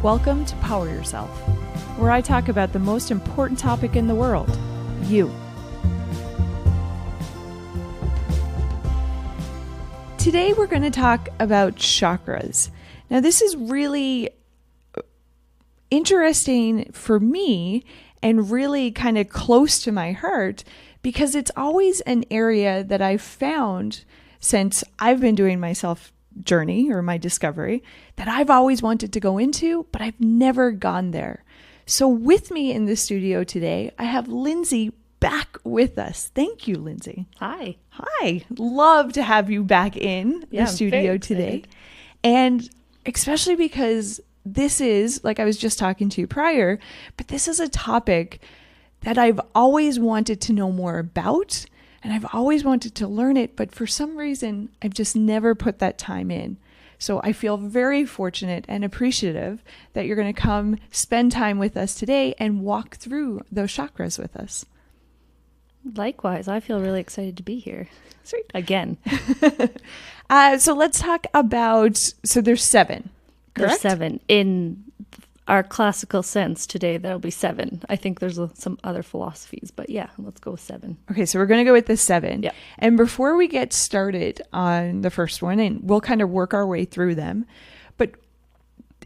Welcome to Power Yourself, where I talk about the most important topic in the world, you. Today we're going to talk about chakras. Now this is really interesting for me and really kind of close to my heart because it's always an area that I've found since I've been doing my self journey or my discovery that I've always wanted to go into, but I've never gone there. So with me in the studio today, I have Lindsay back with us. Thank you, Lindsay. Hi. Hi. Love to have you back in the studio today. And especially because this is, like I was just talking to you prior, but this is a topic that I've always wanted to know more about. And I've always wanted to learn it, but for some reason, I've just never put that time in. So I feel very fortunate and appreciative that you're going to come spend time with us today and walk through those chakras with us. Likewise, I feel really excited to be here. Sweet. Again. So let's talk about, so there's 7, correct? There's 7. In our classical sense today, there'll be 7. I think there's some other philosophies, but yeah, let's go with 7. Okay, so we're going to go with the 7. Yeah. And before we get started on the first one, and we'll kind of work our way through them, but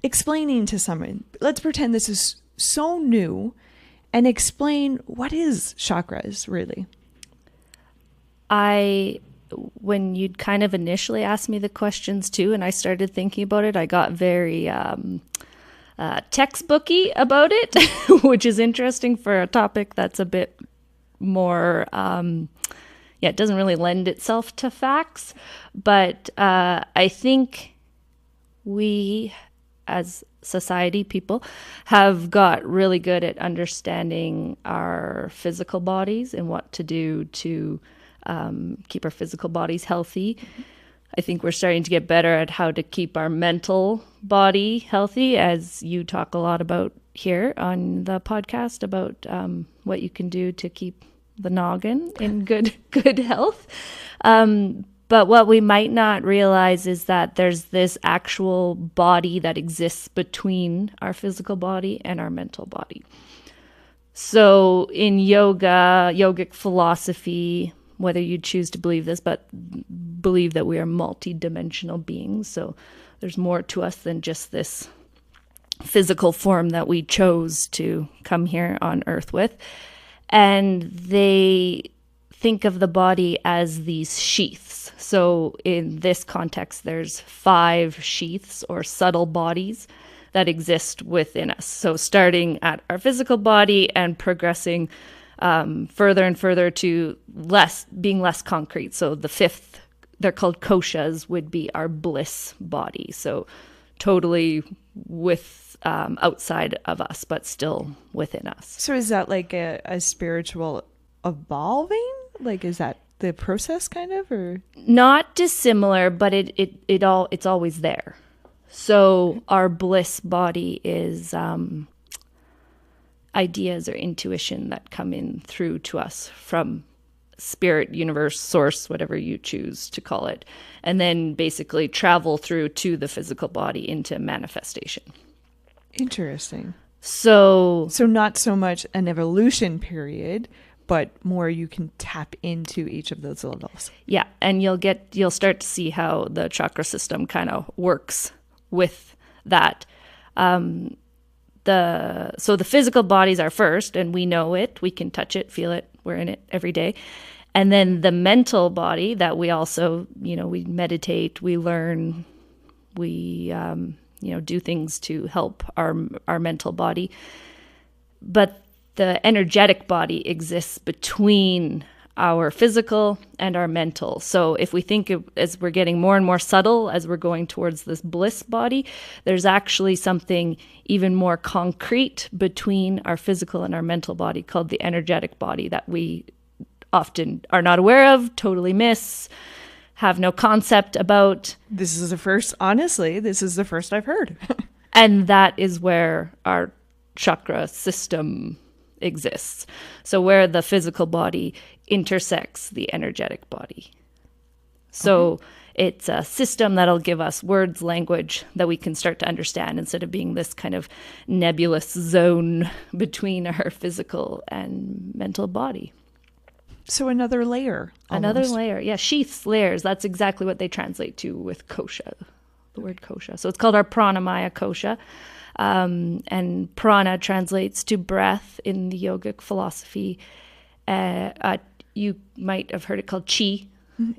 explaining to someone, let's pretend this is so new, and explain what is chakras really. When you'd kind of initially asked me the questions too, and I started thinking about it, I got very textbooky about it, which is interesting for a topic that's a bit more, it doesn't really lend itself to facts. But I think we, as society people, have got really good at understanding our physical bodies and what to do to keep our physical bodies healthy. Mm-hmm. I think we're starting to get better at how to keep our mental body healthy, as you talk a lot about here on the podcast about what you can do to keep the noggin in good health. But what we might not realize is that there's this actual body that exists between our physical body and our mental body. So in yogic philosophy, whether you choose to believe this, but believe that we are multi-dimensional beings. So there's more to us than just this physical form that we chose to come here on Earth with. And they think of the body as these sheaths. So in this context, there's 5 sheaths or subtle bodies that exist within us. So starting at our physical body and progressing further and further to being less concrete. So the 5th, they're called koshas, would be our bliss body. So totally outside of us, but still within us. So is that like a spiritual evolving? Like, is that the process kind of, or? Not dissimilar, but it's always there. So our bliss body is ideas or intuition that come in through to us from spirit, universe, source, whatever you choose to call it, and then basically travel through to the physical body into manifestation. Interesting. So not so much an evolution period, but more you can tap into each of those levels. Yeah, and you'll start to see how the chakra system kind of works with that. So the physical bodies are first, and we know it, we can touch it, feel it, we're in it every day. And then the mental body that we also, we meditate, we learn, we, do things to help our mental body. But the energetic body exists between our physical and our mental. So if we think as we're getting more and more subtle, as we're going towards this bliss body, there's actually something even more concrete between our physical and our mental body called the energetic body that we often are not aware of, totally miss, have no concept about. This is the first I've heard. And that is where our chakra system exists. So where the physical body intersects the energetic body. So it's a system that'll give us words, language that we can start to understand instead of being this kind of nebulous zone between our physical and mental body. So another layer. Almost. Another layer. Yeah, sheaths, layers. That's exactly what they translate to with kosha, the word kosha. So it's called our pranamaya kosha. And prana translates to breath in the yogic philosophy. You might have heard it called chi.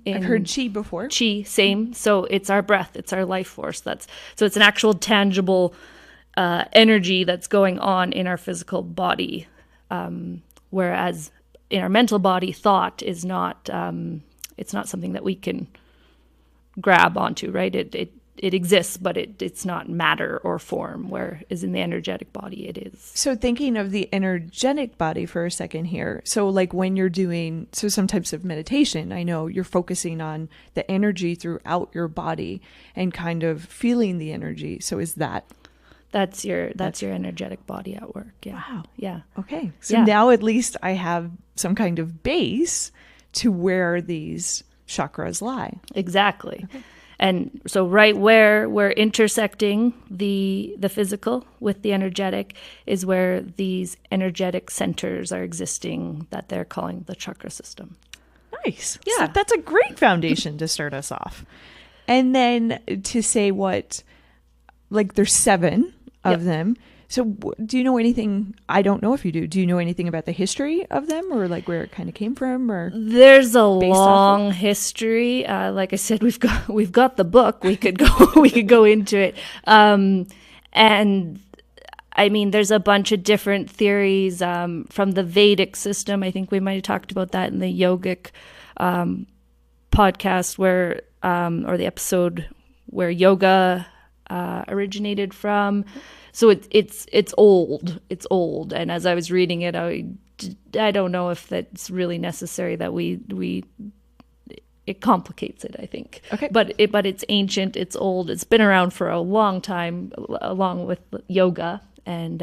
I've heard chi before. Chi, same. So it's our breath. It's our life force. So it's an actual tangible energy that's going on in our physical body. Whereas in our mental body, thought is not, it's not something that we can grab onto, right? It exists, but it's not matter or form, whereas in the energetic body it is. So thinking of the energetic body for a second here. So like when you're doing some types of meditation, I know you're focusing on the energy throughout your body and kind of feeling the energy. So is that... That's your energetic body at work. Yeah. Wow. Yeah. Okay. So now at least I have some kind of base to where these chakras lie. Exactly. Okay. And so right where we're intersecting the physical with the energetic is where these energetic centers are existing that they're calling the chakra system. Nice. Yeah. So that's a great foundation to start us off. And then to say there's 7 of them. So do you know anything? I don't know if you do. Do you know anything about the history of them or like where it kind of came from? Or there's a long history. Like I said, we've got the book. We could go into it. And I mean, there's a bunch of different theories from the Vedic system. I think we might have talked about that in the yogic podcast or the episode where yoga originated from. So it's old. It's old. And as I was reading it, I don't know if that's really necessary that it complicates it, I think. Okay. But it's ancient, it's old, it's been around for a long time, along with yoga and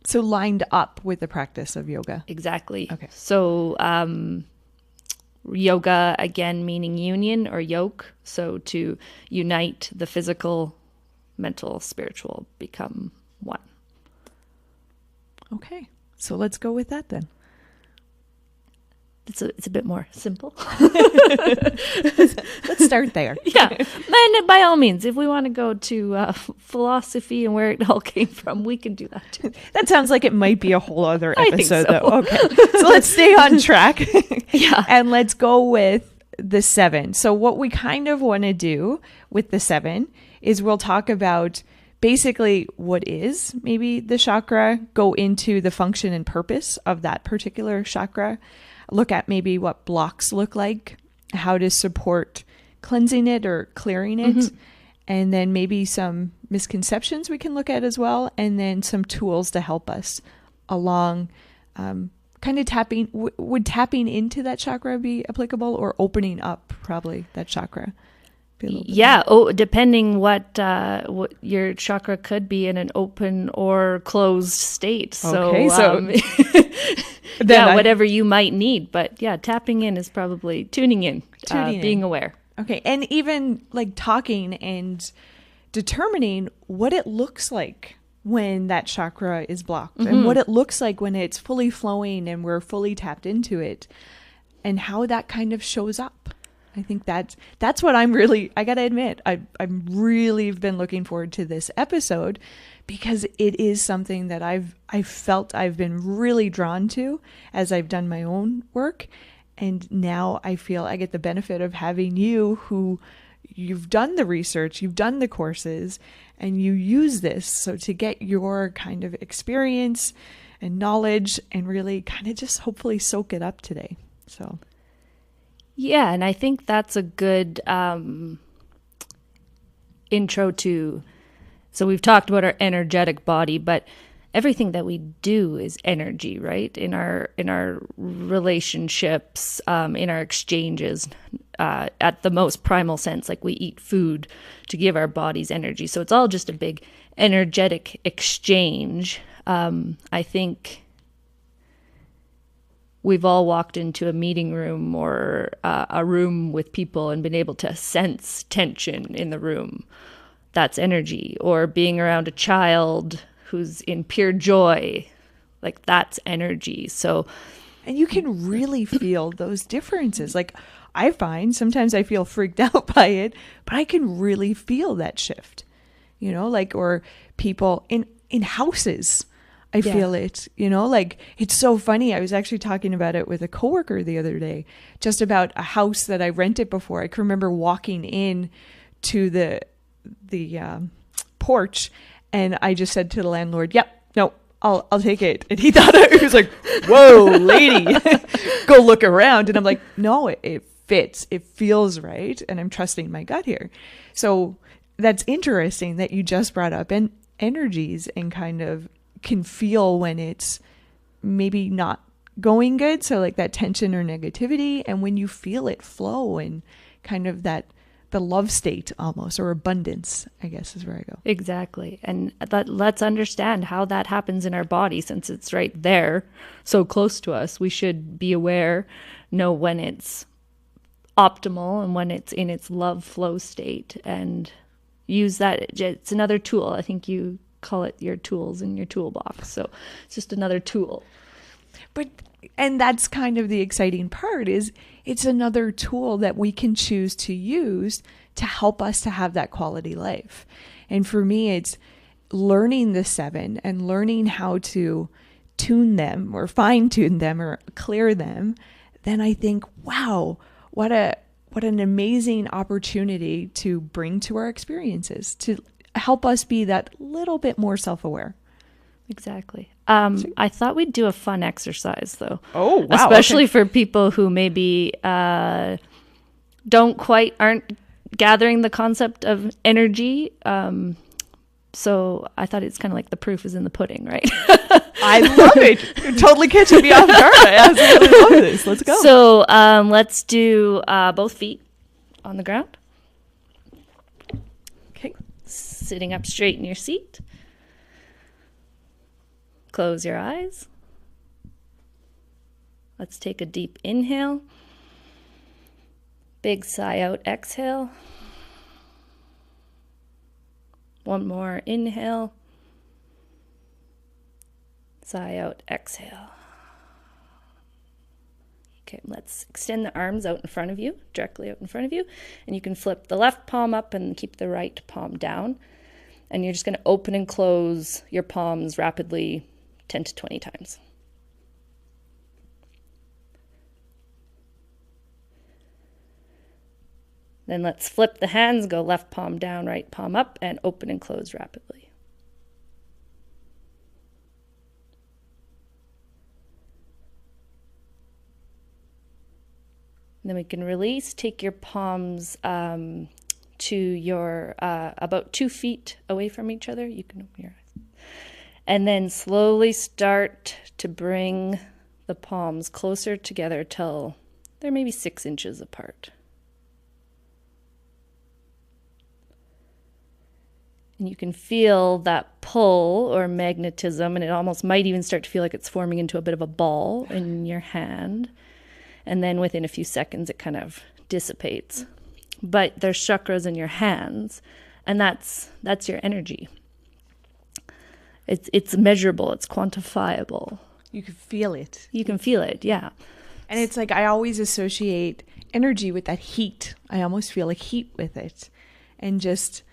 so lined up with the practice of yoga. Exactly. Okay. So yoga, again, meaning union or yoke. So to unite the physical, mental, spiritual, become one. Okay. So let's go with that then. It's a bit more simple. Let's start there. Yeah. And by all means, if we want to go to philosophy and where it all came from, we can do that too. That sounds like it might be a whole other episode, I think so. though. Okay. So let's stay on track. Yeah. And let's go with the 7. So what we kind of want to do with the 7 is we'll talk about basically what is maybe the chakra, go into the function and purpose of that particular chakra, look at maybe what blocks look like, how to support cleansing it or clearing it, and then maybe some misconceptions we can look at as well, and then some tools to help us along kind of tapping. Would tapping into that chakra be applicable, or opening up probably that chakra? Yeah. Depending what your chakra could be in an open or closed state. So, okay, whatever you might need. But yeah, tapping in is probably tuning in, being aware. Okay. And even like talking and determining what it looks like when that chakra is blocked and what it looks like when it's fully flowing and we're fully tapped into it and how that kind of shows up. I think that's what I'm really, I got to admit, I'm really been looking forward to this episode because it is something that I've felt I've been really drawn to as I've done my own work. And now I feel I get the benefit of having you who you've done the research, you've done the courses, and you use this. So to get your kind of experience and knowledge and really kind of just hopefully soak it up today. So. Yeah, and I think that's a good intro to, so we've talked about our energetic body, but everything that we do is energy, right? In our relationships, in our exchanges, at the most primal sense, like we eat food to give our bodies energy. So it's all just a big energetic exchange. I think we've all walked into a meeting room or a room with people and been able to sense tension in the room. That's energy. Or being around a child who's in pure joy, like that's energy. So, and you can really feel those differences. Like I find sometimes I feel freaked out by it, but I can really feel that shift, like, or people in houses. I feel it, like it's so funny. I was actually talking about it with a coworker the other day, just about a house that I rented before. I can remember walking in to the porch, and I just said to the landlord, "Yep, no, I'll take it." And he thought it was like, "Whoa, lady, go look around." And I'm like, "No, it fits. It feels right, and I'm trusting my gut here." So that's interesting that you just brought up energies and kind of can feel when it's maybe not going good. So like that tension or negativity, and when you feel it flow and kind of the love state almost, or abundance, I guess is where I go. Exactly. And let's understand how that happens in our body, since it's right there, so close to us. We should be aware, know when it's optimal and when it's in its love flow state, and use that. It's another tool. I think you call it your tools in your toolbox. So it's just another tool. And that's kind of the exciting part, is it's another tool that we can choose to use to help us to have that quality life. And for me, it's learning the 7 and learning how to tune them or fine tune them or clear them. Then I think, wow, what an amazing opportunity to bring to our experiences, to help us be that little bit more self-aware. Exactly. I thought we'd do a fun exercise, though. Oh, wow. Especially for people who maybe aren't gathering the concept of energy. So I thought it's kind of like the proof is in the pudding, right? I love it. You're totally catching me off guard. I absolutely love this. Let's go. So let's do both feet on the ground. Okay. Sitting up straight in your seat. Close your eyes. Let's take a deep inhale. Big sigh out, exhale. One more inhale. Sigh out, exhale. Okay, let's extend the arms out in front of you, directly out in front of you. And you can flip the left palm up and keep the right palm down. And you're just going to open and close your palms rapidly 10 to 20 times. Then let's flip the hands, go left palm down, right palm up, and open and close rapidly. And then we can release. Take your palms to your about 2 feet away from each other. You can open your eyes. And then slowly start to bring the palms closer together till they're maybe 6 inches apart. And you can feel that pull or magnetism, and it almost might even start to feel like it's forming into a bit of a ball in your hand. And then within a few seconds, it kind of dissipates. But there's chakras in your hands, and that's your energy. It's measurable, it's quantifiable. You can feel it. You can feel it, yeah. And it's like I always associate energy with that heat. I almost feel like heat with it. And just,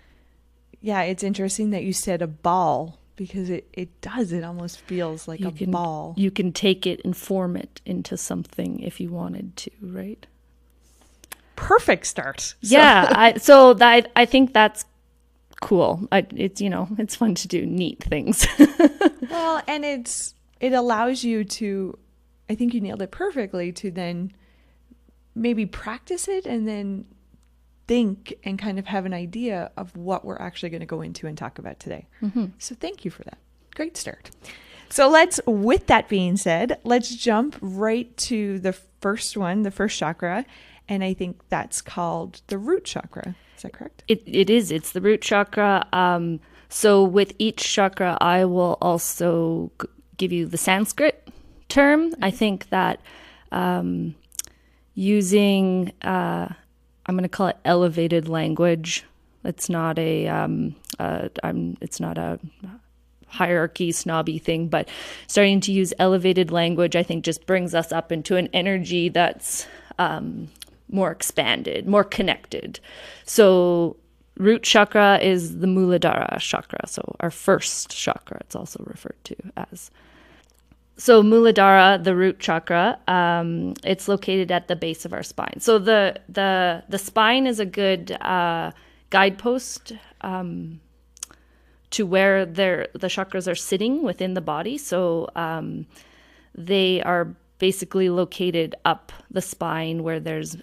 yeah, it's interesting that you said a ball, because it does. It almost feels like a ball. You can take it and form it into something if you wanted to, right? Perfect start. Yeah, I think that's cool. It's fun to do neat things. Well, and it allows you to, I think you nailed it perfectly, to then maybe practice it and then think and kind of have an idea of what we're actually going to go into and talk about today. Mm-hmm. So thank you for that. Great start. So with that being said, let's jump right to the first one, the first chakra. And I think that's called the root chakra. Is that correct? It is. It's the root chakra. So with each chakra, I will also give you the Sanskrit term. I think that using, I'm going to call it elevated language. It's not it's not a hierarchy snobby thing, but starting to use elevated language, I think, just brings us up into an energy that's more expanded, more connected. So root chakra is the Muladhara chakra, so our first chakra, it's also referred to as. So Muladhara, the root chakra, it's located at the base of our spine. So the spine is a good guidepost to where the chakras are sitting within the body. So they are basically located up the spine where there's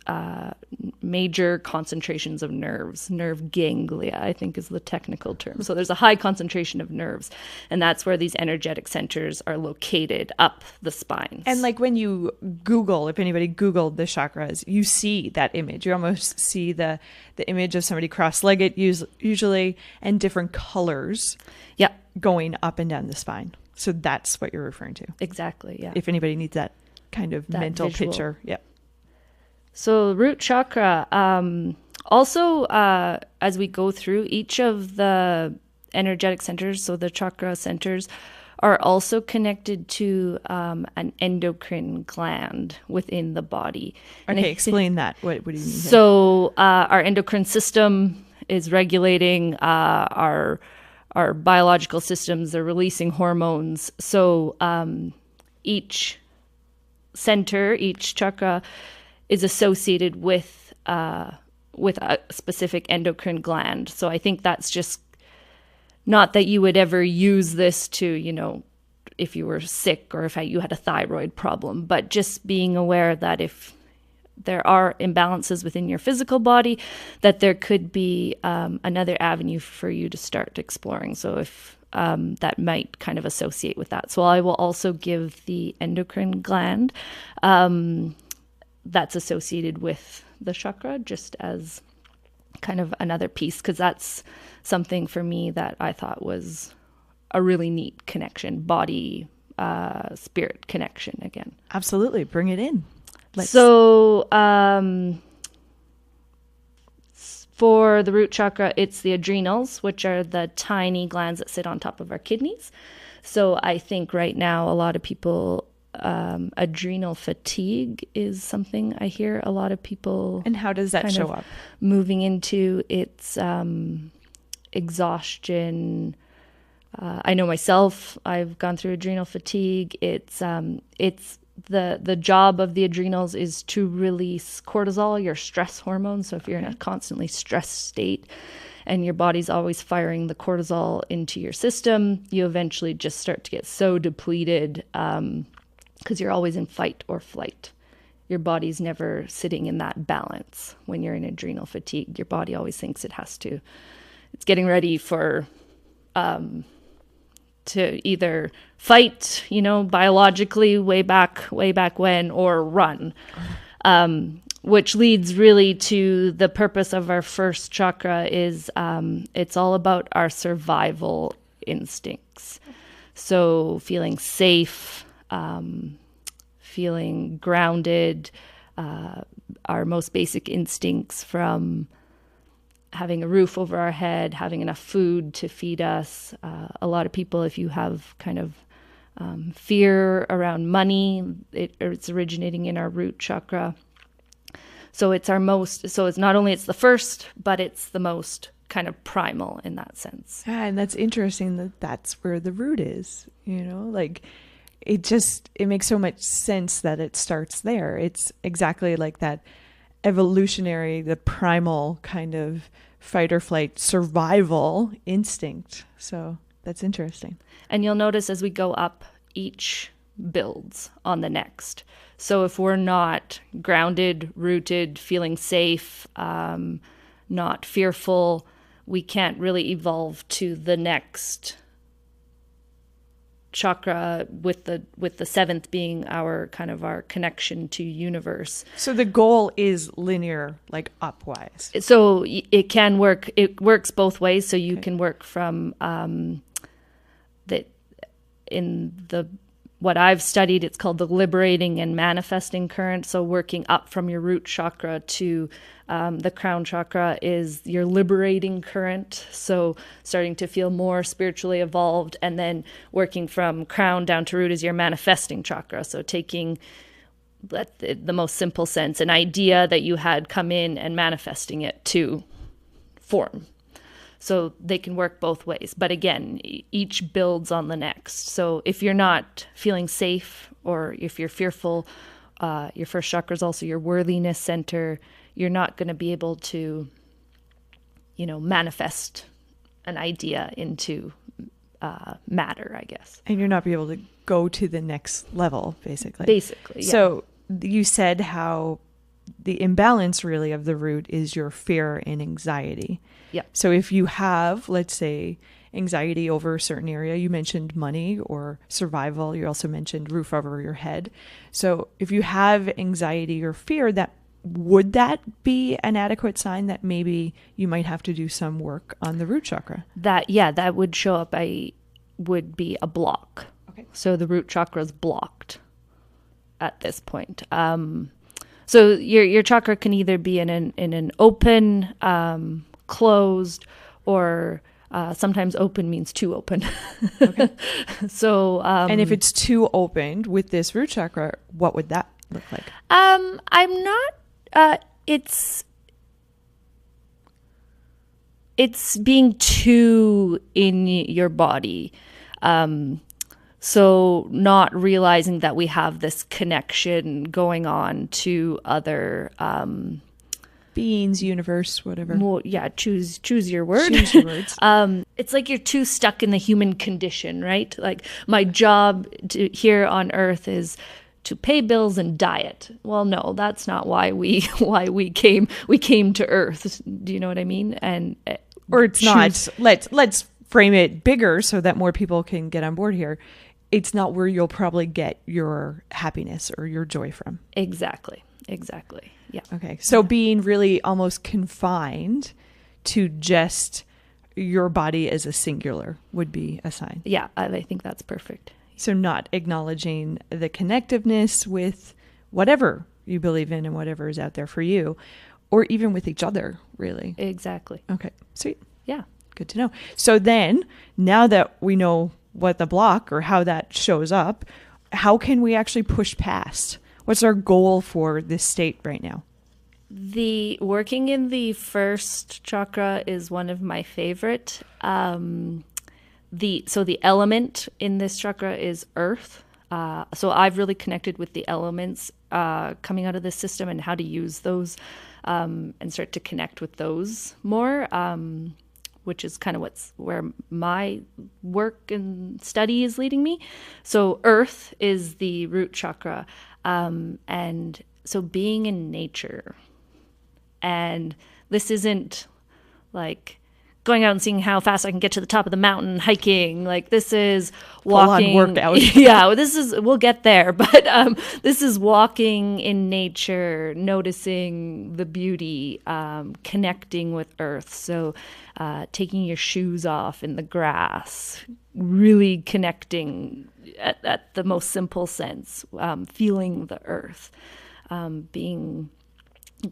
major concentrations of nerves. Nerve ganglia, I think, is the technical term. So there's a high concentration of nerves, and that's where these energetic centers are located up the spine. And like when you Google, if anybody Googled the chakras, you see that image. You almost see the image of somebody cross-legged usually, and different colors going up and down the spine. So that's what you're referring to. Exactly, yeah. If anybody needs that kind of mental visual picture. Yeah. So root chakra, also as we go through each of the energetic centers, so the chakra centers are also connected to an endocrine gland within the body. Okay, explain that. What do you mean? So our endocrine system is regulating our biological systems. They're releasing hormones. So each center, each chakra is associated with a specific endocrine gland. So I think that's just not that you would ever use this to, if you were sick or if you had a thyroid problem, but just being aware that if there are imbalances within your physical body, that there could be another avenue for you to start exploring. So if that might kind of associate with that. So I will also give the endocrine gland that's associated with the chakra just as kind of another piece, because that's something for me that I thought was a really neat connection, body, spirit connection again. Absolutely. Bring it in. So for the root chakra, it's the adrenals, which are the tiny glands that sit on top of our kidneys. So I think right now a lot of people, adrenal fatigue is something I hear a lot of people. And how does that show up? Moving into its exhaustion. I know myself, I've gone through adrenal fatigue. It's the job of the adrenals is to release cortisol, your stress hormone. So if you're in a constantly stressed state and your body's always firing the cortisol into your system, you eventually just start to get so depleted because you're always in fight or flight. Your body's never sitting in that balance. When you're in adrenal fatigue, your body always thinks it's getting ready for to either fight, biologically way back when, or run, which leads really to the purpose of our first chakra is it's all about our survival instincts. So feeling safe, feeling grounded, our most basic instincts from having a roof over our head, having enough food to feed us. A lot of people, if you have kind of fear around money, it's originating in our root chakra. So it's not only it's the first, but it's the most kind of primal in that sense. Yeah, and that's interesting that's where the root is, like it makes so much sense that it starts there. It's exactly like that evolutionary, the primal kind of fight or flight survival instinct. So that's interesting. And you'll notice as we go up, each builds on the next. So if we're not grounded, rooted, feeling safe, not fearful, we can't really evolve to the next chakra, with the seventh being our connection to universe. So the goal is linear, like upwise. So it can work. It works both ways. So you can work from in the what I've studied, it's called the liberating and manifesting current. So working up from your root chakra to the crown chakra is your liberating current. So starting to feel more spiritually evolved, and then working from crown down to root is your manifesting chakra. So taking the most simple sense, an idea that you had come in and manifesting it to form. So they can work both ways. But again, each builds on the next. So if you're not feeling safe, or if you're fearful, your first chakra is also your worthiness center. You're not going to be able to, manifest an idea into matter, I guess. And you're not be able to go to the next level, basically. Basically, yeah. So you said how the imbalance really of the root is your fear and anxiety. Yeah. So if you have, let's say, anxiety over a certain area, you mentioned money or survival, you also mentioned roof over your head. So if you have anxiety or fear, would that be an adequate sign that maybe you might have to do some work on the root chakra? That would show up. Would be a block. Okay. So the root chakra is blocked at this point. So your chakra can either be in an open, closed, or sometimes open means too open. Okay. So and if it's too opened with this root chakra, what would that look like? I'm not. It's being too in your body. So not realizing that we have this connection going on to other beings, universe, whatever. Well, yeah, choose your word. Choose your words. It's like you're too stuck in the human condition, right? Like my job here on Earth is to pay bills and diet. Well, no, that's not why we came to Earth. Do you know what I mean? And or it's not. Let's frame it bigger so that more people can get on board here. It's not where you'll probably get your happiness or your joy from. Exactly. Yeah. Okay. So being really almost confined to just your body as a singular would be a sign. Yeah, I think that's perfect. So not acknowledging the connectiveness with whatever you believe in and whatever is out there for you, or even with each other, really. Exactly. Okay. Sweet. Yeah. Good to know. So then, now that we know what the block or how that shows up, how can we actually push past? What's our goal for this state right now? The working in the first chakra is one of my favorite. The element in this chakra is earth. So I've really connected with the elements coming out of this system and how to use those and start to connect with those more, which is kind of where my work and study is leading me. So earth is the root chakra. And so being in nature, and this isn't like going out and seeing how fast I can get to the top of the mountain, hiking. Like this is walking. Full on workout. Yeah, we'll get there. But this is walking in nature, noticing the beauty, connecting with earth. So taking your shoes off in the grass, really connecting at the most simple sense, feeling the earth, being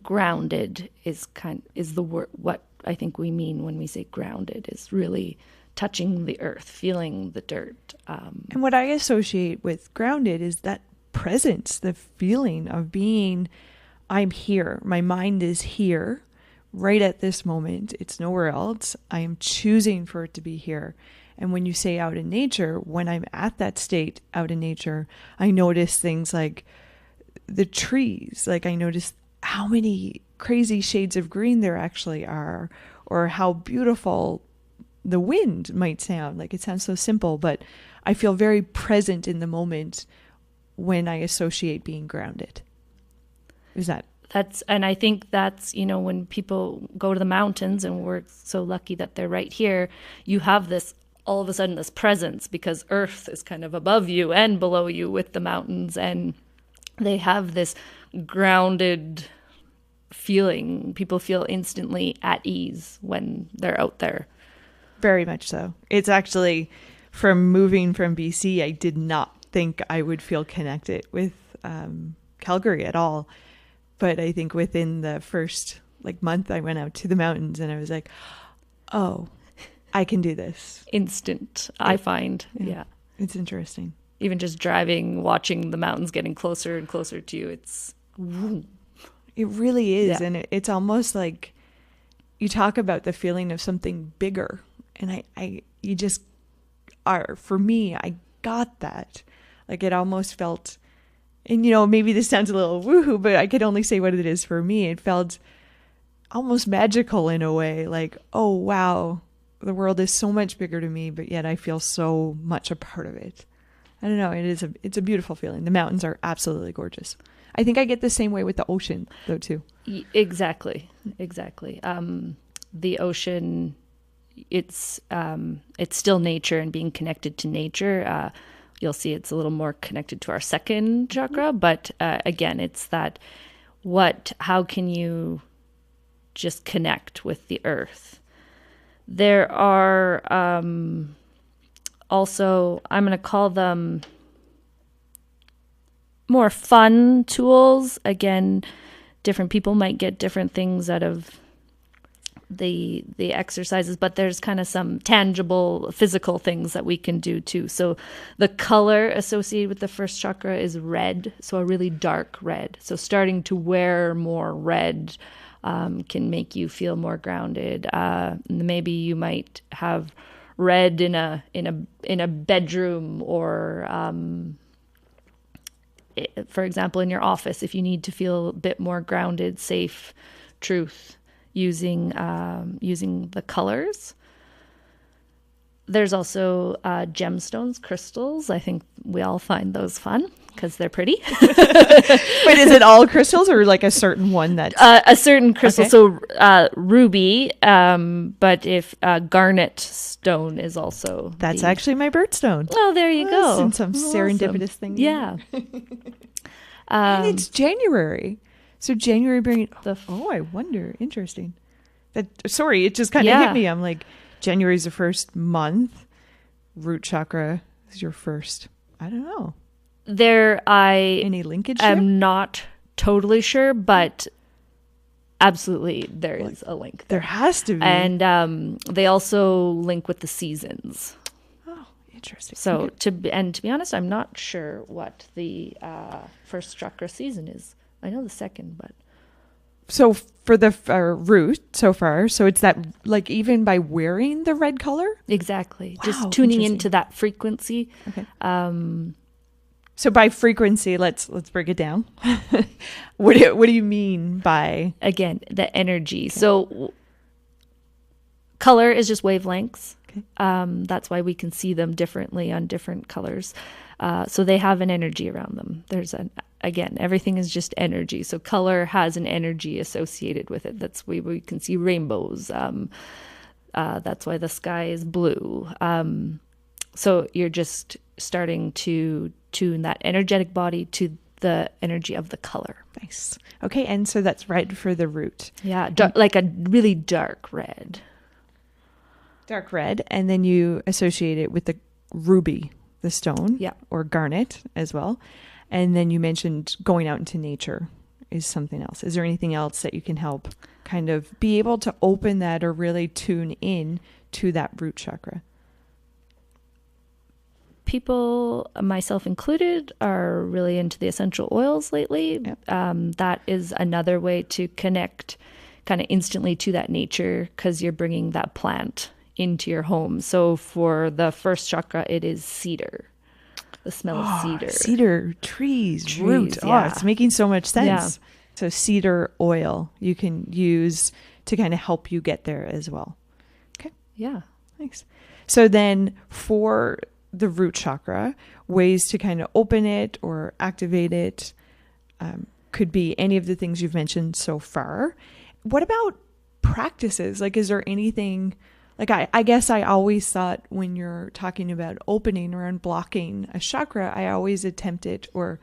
grounded is the word. What I think we mean when we say grounded is really touching the earth, feeling the dirt. And what I associate with grounded is that presence, the feeling of being, I'm here. My mind is here right at this moment. It's nowhere else. I am choosing for it to be here. And when you say out in nature, when I'm at that state out in nature, I notice things like the trees. Like I notice how many crazy shades of green there actually are, or how beautiful the wind might sound. Like it sounds so simple, but I feel very present in the moment when I associate being grounded. Is that? And I think that's, when people go to the mountains, and we're so lucky that they're right here, you have this, all of a sudden, this presence because earth is kind of above you and below you with the mountains, and they have this grounded feeling. People feel instantly at ease when they're out there. Very much so. It's actually, from moving from BC, I did not think I would feel connected with Calgary at all. But I think within the first month, I went out to the mountains and I was like, oh, I can do this. Instant, I find. Yeah. It's interesting. Even just driving, watching the mountains getting closer and closer to you, it really is. Yeah. And it's almost like you talk about the feeling of something bigger. And you just are, for me, I got that. It almost felt, and maybe this sounds a little woohoo, but I could only say what it is for me. It felt almost magical in a way, oh wow, the world is so much bigger to me, but yet I feel so much a part of it. I don't know, it's a beautiful feeling. The mountains are absolutely gorgeous. I think I get the same way with the ocean though too. Exactly. The ocean, it's still nature, and being connected to nature, you'll see it's a little more connected to our second chakra, but again, it's that how can you just connect with the earth? There are also, I'm going to call them more fun tools. Again, different people might get different things out of the exercises, but there's kind of some tangible physical things that we can do too. So the color associated with the first chakra is red, so a really dark red. So starting to wear more red can make you feel more grounded. Maybe you might have red in a bedroom, or for example in your office, if you need to feel a bit more grounded, safe, truth, using the colors. There's also gemstones, crystals. I think we all find those fun because they're pretty. Wait, is it all crystals or a certain one that's... a certain crystal. Okay. So ruby, but if garnet stone is also... That's actually my birthstone. Oh, there you go. And some serendipitous thing. Yeah. And it's January. So January bringing... I wonder. Interesting. Sorry, it just kind of hit me. I'm like... January is the first month. Root chakra is your first. I don't know. Any linkage? I'm not totally sure, but absolutely there is a link. There has to be. And they also link with the seasons. Oh, interesting. So to be honest, I'm not sure what the first chakra season is. I know the second, but. So for the root so far, so it's that even by wearing the red color? Exactly. Wow, just tuning into that frequency. Okay. So by frequency, let's break it down. What do you mean by? Again, the energy. Okay. So color is just wavelengths. Okay. That's why we can see them differently on different colors. So they have an energy around them. Again, everything is just energy. So color has an energy associated with it. That's why we can see rainbows. That's why the sky is blue. So you're just starting to tune that energetic body to the energy of the color. Nice. Okay, and so that's red for the root. Yeah, like a really dark red. Dark red, and then you associate it with the ruby, the stone, or garnet as well. And then you mentioned going out into nature is something else. Is there anything else that you can help kind of be able to open that or really tune in to that root chakra? People, myself included, are really into the essential oils lately. Yep. That is another way to connect kind of instantly to that nature because you're bringing that plant into your home. So for the first chakra, it is cedar. The smell of cedar. Cedar, trees, root. Yeah. Oh, it's making so much sense. Yeah. So cedar oil you can use to kind of help you get there as well. Okay. Yeah. Thanks. So then for the root chakra, ways to kind of open it or activate it could be any of the things you've mentioned so far. What about practices? Is there anything... I guess I always thought when you're talking about opening or unblocking a chakra, I always attempted or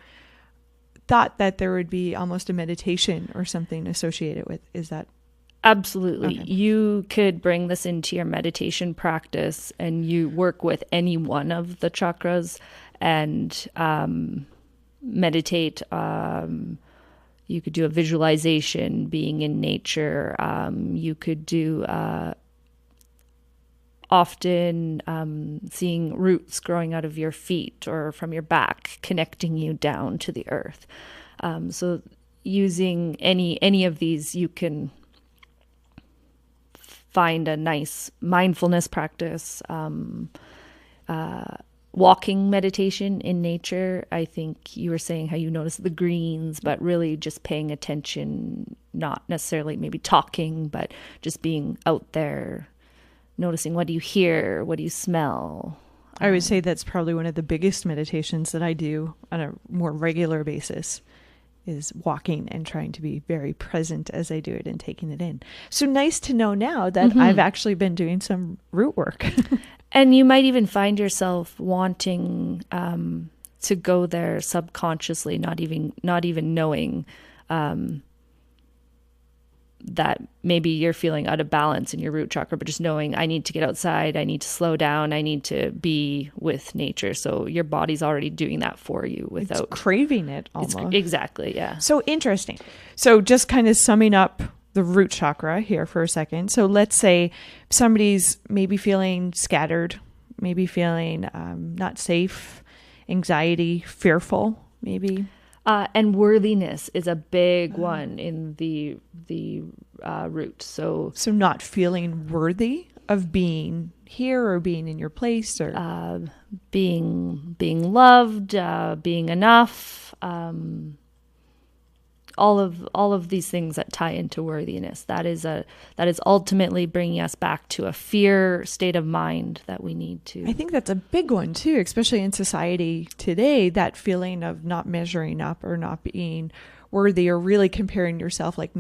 thought that there would be almost a meditation or something associated with. Is that? Absolutely. Okay. You could bring this into your meditation practice and you work with any one of the chakras and meditate. You could do a visualization, being in nature. You could do often seeing roots growing out of your feet or from your back, connecting you down to the earth. So using any of these, you can find a nice mindfulness practice. Walking meditation in nature. I think you were saying how you notice the greens, but really just paying attention, not necessarily maybe talking, but just being out there, noticing what do you hear, what do you smell. I would say that's probably one of the biggest meditations that I do on a more regular basis, is walking and trying to be very present as I do it and taking it in. So nice to know now that I've actually been doing some root work. And you might even find yourself wanting to go there subconsciously, not even knowing that maybe you're feeling out of balance in your root chakra, but just knowing I need to get outside, I need to slow down, I need to be with nature. So your body's already doing that for you without it's craving it almost. Exactly, yeah. So interesting. So just kind of summing up the root chakra here for a second. So let's say somebody's maybe feeling scattered, maybe feeling not safe, anxiety, fearful, maybe. And worthiness is a big one in the root. So not feeling worthy of being here or being in your place, or being loved, being enough. All of these things that tie into worthiness. That is ultimately bringing us back to a fear state of mind that we need to. I think that's a big one too, especially in society today, that feeling of not measuring up or not being worthy, or really comparing yourself, like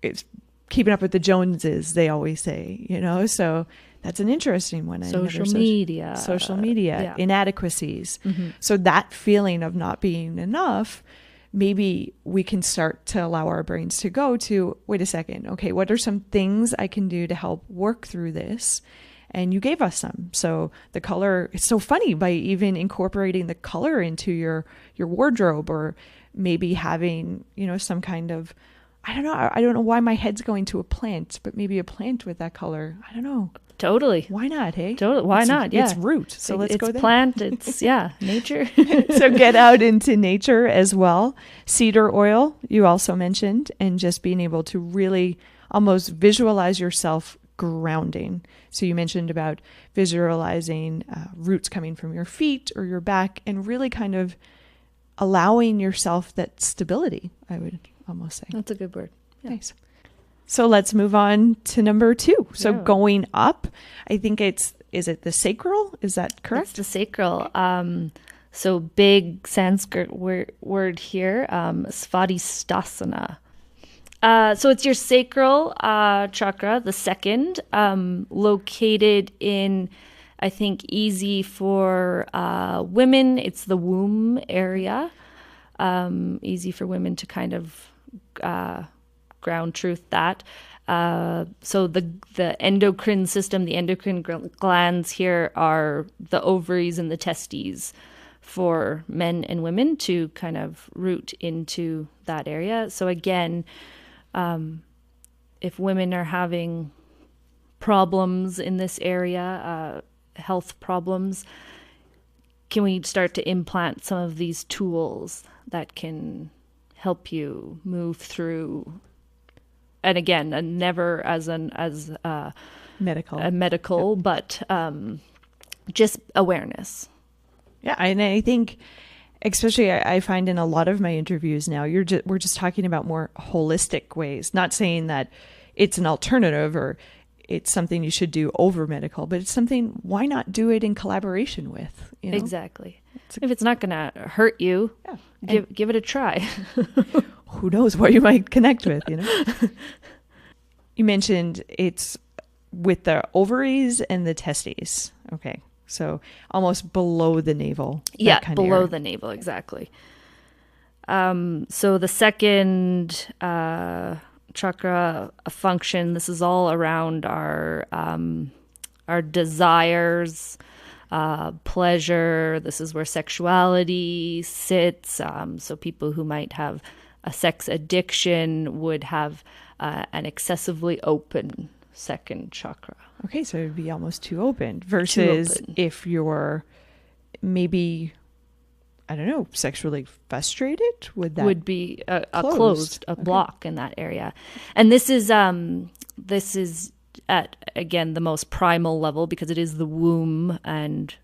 it's keeping up with the Joneses, they always say, so that's an interesting one. Social media, yeah. Inadequacies. So that feeling of not being enough, maybe we can start to allow our brains to go to, wait a second, okay, what are some things I can do to help work through this? And you gave us some. So the color, it's so funny, by even incorporating the color into your wardrobe, or maybe having, some kind of, I don't know why my head's going to a plant, but maybe a plant with that color. I don't know. Totally. Why not, hey? Totally. Why not? Yeah. It's root. So let's go there. It's plant. It's, nature. So get out into nature as well. Cedar oil, you also mentioned, and just being able to really almost visualize yourself grounding. So you mentioned about visualizing roots coming from your feet or your back, and really kind of allowing yourself that stability, I would almost say. That's a good word. Yeah. Nice. So let's move on to number 2. So going up, I think is it the sacral? Is that correct? It's the sacral. So big Sanskrit word here, Svadhisthasana. So it's your sacral chakra, the second, located in, I think, easy for women. It's the womb area. Easy for women to kind of ground truth that. So the endocrine system, the endocrine glands here are the ovaries and the testes for men and women to kind of root into that area. So again, if women are having problems in this area, health problems, can we start to implant some of these tools that can help you move through? And again, never as medical, but just awareness. Yeah, and I think, especially I find in a lot of my interviews now, we're just talking about more holistic ways. Not saying that it's an alternative or it's something you should do over medical, but it's something, why not do it in collaboration with? Exactly. If it's not going to hurt you, give it a try. Who knows what you might connect with, You mentioned it's with the ovaries and the testes. Okay. So almost below the navel. Yeah, below the navel, exactly. So the second chakra function, this is all around our desires, pleasure. This is where sexuality sits. So people who might have a sex addiction would have an excessively open second chakra. Okay, so it'd be almost too open versus if you're maybe, I don't know, sexually frustrated, would be a closed block in that area. And this is at, again, the most primal level, because it is the womb, and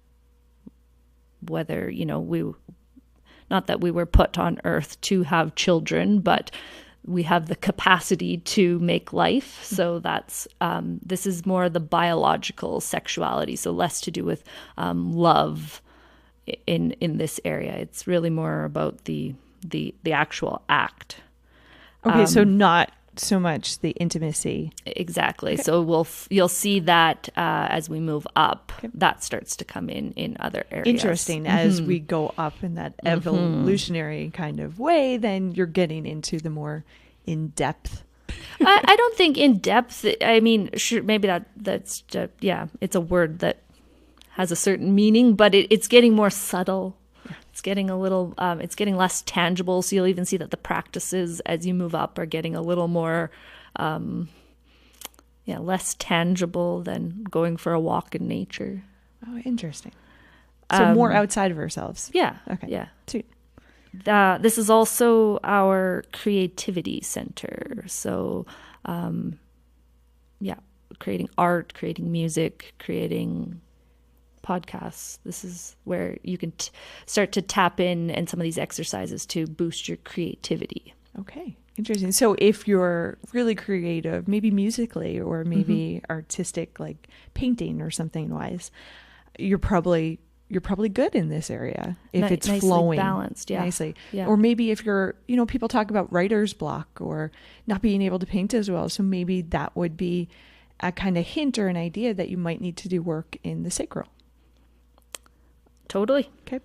whether, not that we were put on earth to have children, but we have the capacity to make life. So that's, this is more the biological sexuality. So less to do with love in this area. It's really more about the actual act. Okay. So not so much the intimacy. Exactly. Okay. So you'll see that as we move up, that starts to come in other areas. Interesting. As we go up in that evolutionary kind of way, then you're getting into the more in-depth. I don't think in-depth. I mean, sure, maybe that's it's a word that has a certain meaning, but it's getting more subtle. It's getting a little, it's getting less tangible. So you'll even see that the practices as you move up are getting a little more, less tangible than going for a walk in nature. Oh, interesting. So more outside of ourselves. Yeah. Okay. Yeah. Sweet. This is also our creativity center. So, creating art, creating music, creating podcasts. This is where you can start to tap in, and some of these exercises to boost your creativity. Okay. Interesting. So if you're really creative, maybe musically or maybe artistic, like painting or something wise, you're probably good in this area if it's nicely flowing balanced. Yeah. Nicely. Yeah. Or maybe if you're, people talk about writer's block or not being able to paint as well. So maybe that would be a kind of hint or an idea that you might need to do work in the sacral. Totally. Okay.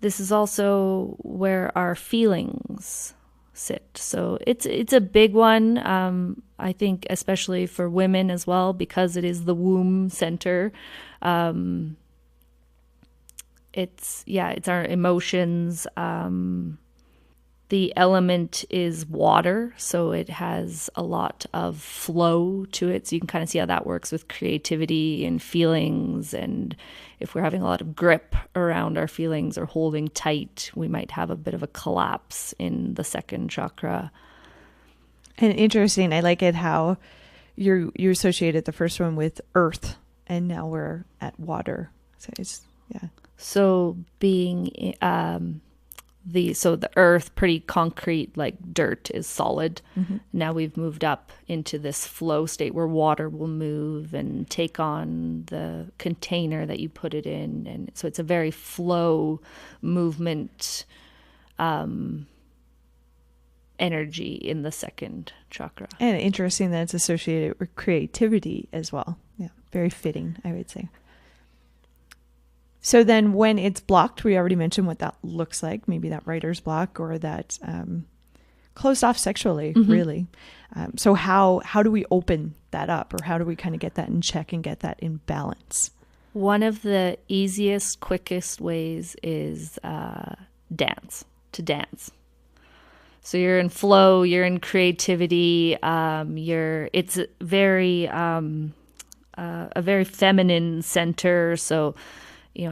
This is also where our feelings sit. So it's a big one. I think especially for women as well, because it is the womb center. It's our emotions. The element is water, so it has a lot of flow to it. So you can kind of see how that works with creativity and feelings. And if we're having a lot of grip around our feelings or holding tight, we might have a bit of a collapse in the second chakra. And interesting, I like it how you associated the first one with earth, and now we're at water. So it's, yeah. So being the earth, pretty concrete, like dirt, is solid. Now we've moved up into this flow state where water will move and take on the container that you put it in. And so it's a very flow movement energy in the second chakra. And interesting that it's associated with creativity as well. Yeah, very fitting, I would say. So then when it's blocked, we already mentioned what that looks like, maybe that writer's block or that closed off sexually, really. So how do we open that up, or how do we kind of get that in check and get that in balance? One of the easiest, quickest ways is dance. So you're in flow, you're in creativity, it's very a very feminine center. So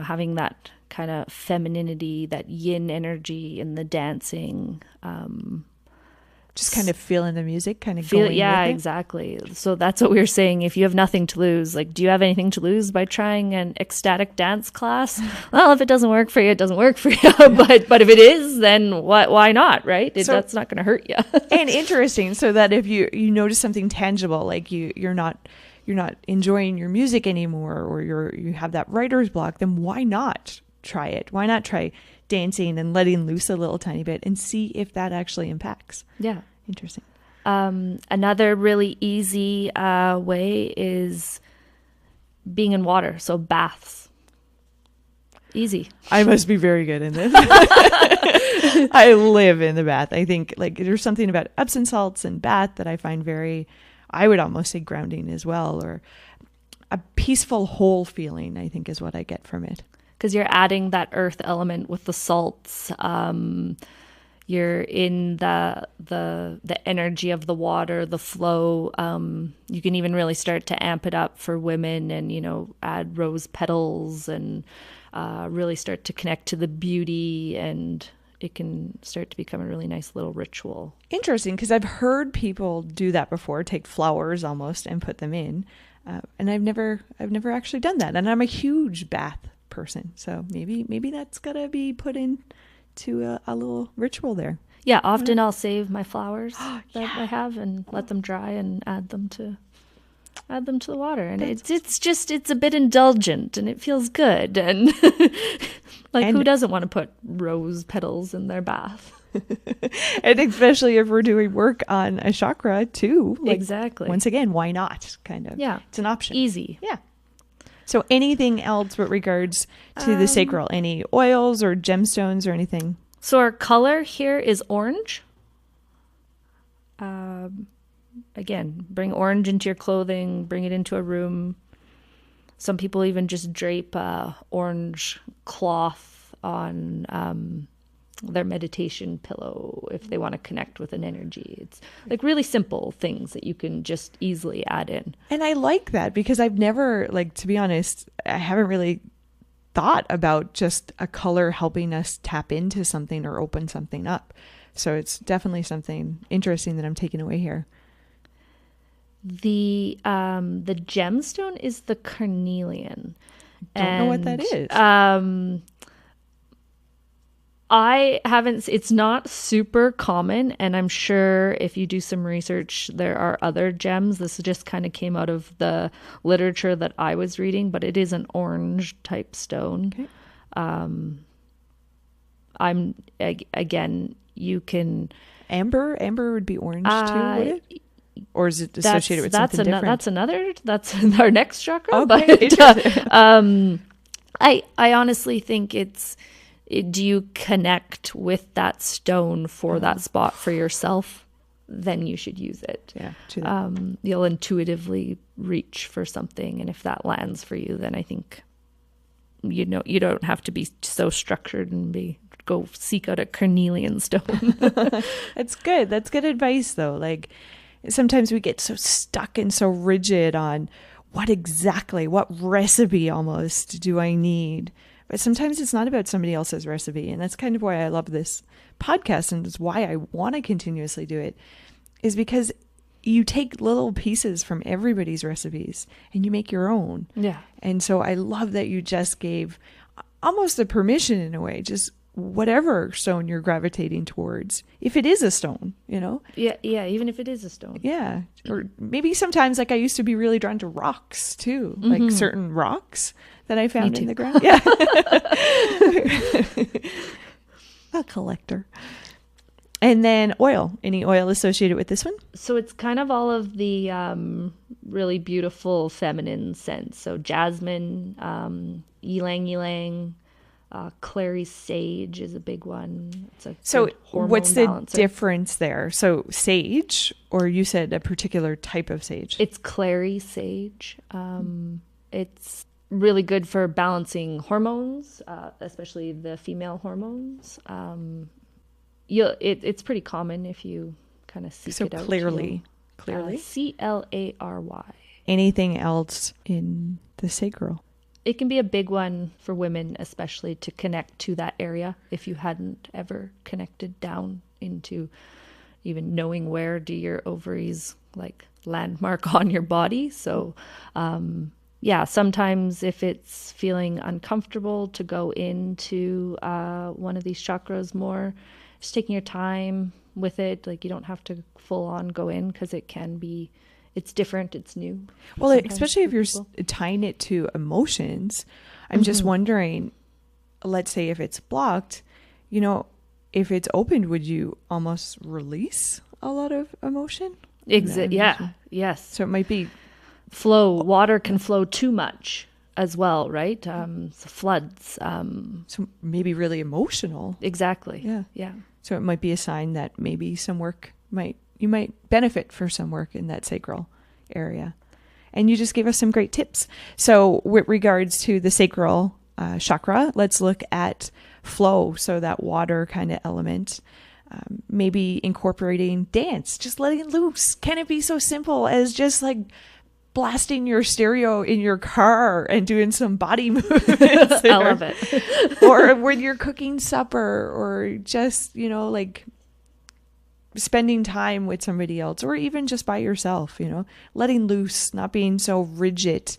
having that kind of femininity, that yin energy in the dancing. Just kind of feeling the music, kind of going yeah, with it. Exactly. So that's what we were saying. If you have nothing to lose, like, do you have anything to lose by trying an ecstatic dance class? Well, if it doesn't work for you, it doesn't work for you. But if it is, then why not, right? That's not going to hurt you. And interesting, so that if you notice something tangible, like you're not enjoying your music anymore, or you have that writer's block, then why not try it? Why not try dancing and letting loose a little tiny bit and see if that actually impacts? Yeah. Interesting. Another really easy way is being in water. So baths. Easy. I must be very good in this. I live in the bath. I think like there's something about Epsom salts and bath that I find very, I would almost say grounding as well. Or a peaceful whole feeling, I think, is what I get from it. Because you're adding that earth element with the salts. You're in the energy of the water, the flow. You can even really start to amp it up for women and, add rose petals and really start to connect to the beauty, and it can start to become a really nice little ritual. Interesting, because I've heard people do that before, take flowers almost and put them in. And I've never actually done that. And I'm a huge bath person. So maybe that's got to be put into a little ritual there. Yeah, often I'll save my flowers that I have and let them dry and add them to the water. And it's a bit indulgent and it feels good. And who doesn't want to put rose petals in their bath? And especially if we're doing work on a chakra too. Exactly. Once again, why not? Kind of. Yeah. It's an option. Easy. Yeah. So anything else with regards to the sacral? Any oils or gemstones or anything? So our color here is orange. Again, bring orange into your clothing, bring it into a room. Some people even just drape orange cloth on their meditation pillow if they want to connect with an energy. It's like really simple things that you can just easily add in. And I like that because I've never, to be honest, I haven't really thought about just a color helping us tap into something or open something up. So it's definitely something interesting that I'm taking away here. The gemstone is the carnelian. Don't know what that is. It's not super common, and I'm sure if you do some research, there are other gems. This just kind of came out of the literature that I was reading, but it is an orange type stone. Okay. You can... Amber would be orange too, would it? Or is it associated with something different? That's our next chakra. Okay. But, I honestly think do you connect with that stone for that spot for yourself? Then you should use it. Yeah. You'll intuitively reach for something, and if that lands for you, then I think you don't have to be so structured and go seek out a carnelian stone. That's good. That's good advice, though. Sometimes we get so stuck and so rigid on what recipe almost do I need. But sometimes it's not about somebody else's recipe. And that's kind of why I love this podcast, and it's why I want to continuously do it, is because you take little pieces from everybody's recipes and you make your own. Yeah. And so I love that you just gave almost the permission in a way, just whatever stone you're gravitating towards, if it is a stone, Yeah, even if it is a stone. Yeah. Or maybe sometimes, I used to be really drawn to rocks too, certain rocks that I found in the ground. Yeah. A collector. And then oil. Any oil associated with this one? So it's kind of all of the really beautiful feminine scents. So jasmine, ylang ylang, clary sage is a big one. It's a what's the balancer. Difference there? So sage, or you said a particular type of sage? It's clary sage. It's really good for balancing hormones, especially the female hormones. It's pretty common if you kind of seek it out. Clearly. Clary. Anything else in the sacral? It can be a big one for women, especially to connect to that area if you hadn't ever connected down into even knowing where do your ovaries landmark on your body. So sometimes if it's feeling uncomfortable to go into one of these chakras more, just taking your time with it. You don't have to full on go in, because it's different, it's new. Well, especially if you're tying it to emotions, I'm just wondering, let's say if it's blocked, if it's opened, would you almost release a lot of emotion? Yeah. Yes. So it might be water can flow too much as well, right? Floods. So maybe really emotional. Exactly. Yeah. So it might be a sign that maybe you might benefit for some work in that sacral area. And you just gave us some great tips. So with regards to the sacral chakra, let's look at flow. So that water kind of element, maybe incorporating dance, just letting loose. Can it be so simple as just like blasting your stereo in your car and doing some body movements? I love it. Or when you're cooking supper, or just, like spending time with somebody else, or even just by yourself, letting loose, not being so rigid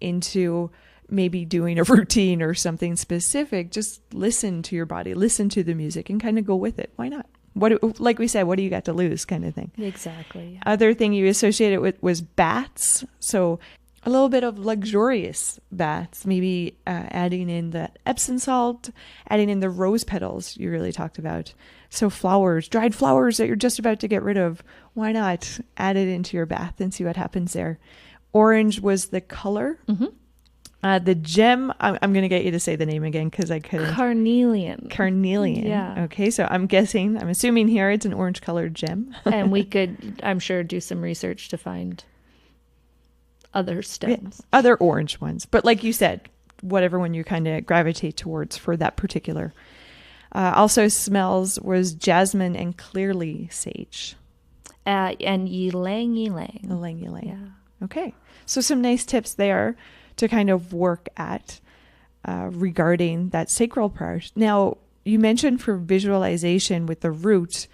into maybe doing a routine or something specific. Just listen to your body, listen to the music, and kind of go with it. Why not? Like we said, what do you got to lose, kind of thing. Exactly. Other thing you associated with was baths. So a little bit of luxurious baths, maybe adding in the Epsom salt, adding in the rose petals you really talked about. So flowers, dried flowers that you're just about to get rid of, why not add it into your bath and see what happens there? Orange was the color. Mm-hmm. The gem, I'm going to get you to say the name again because I couldn't. Carnelian. Yeah. Okay, so I'm assuming here it's an orange colored gem. And we could, I'm sure, do some research to find other stems. Yeah, other orange ones. But like you said, whatever one you kind of gravitate towards for that particular. Also smells was jasmine and clearly sage. And ylang ylang. Ylang ylang. Yeah. Okay. So some nice tips there to kind of work at regarding that sacral part. Now, you mentioned for visualization with the root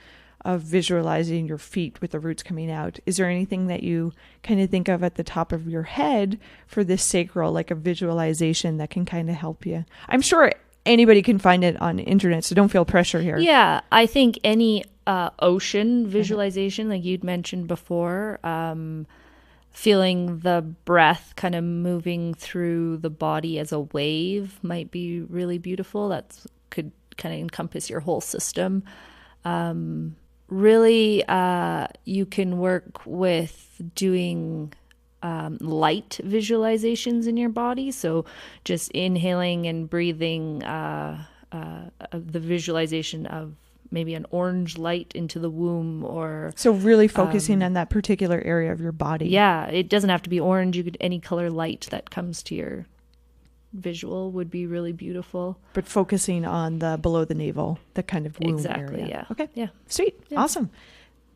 of visualizing your feet with the roots coming out. Is there anything that you kind of think of at the top of your head for this sacral, like a visualization that can kind of help you? I'm sure anybody can find it on the internet, so don't feel pressure here. Yeah, I think any ocean visualization, like you'd mentioned before, feeling the breath kind of moving through the body as a wave might be really beautiful. That could kind of encompass your whole system. Really, you can work with doing light visualizations in your body. So just inhaling and breathing the visualization of maybe an orange light into the womb, or so really focusing on that particular area of your body. Yeah, it doesn't have to be orange. You could, any color light that comes to your visual would be really beautiful. But focusing on the below the navel, the kind of womb exactly, area. Yeah. Okay. Yeah. Sweet. Yeah. Awesome.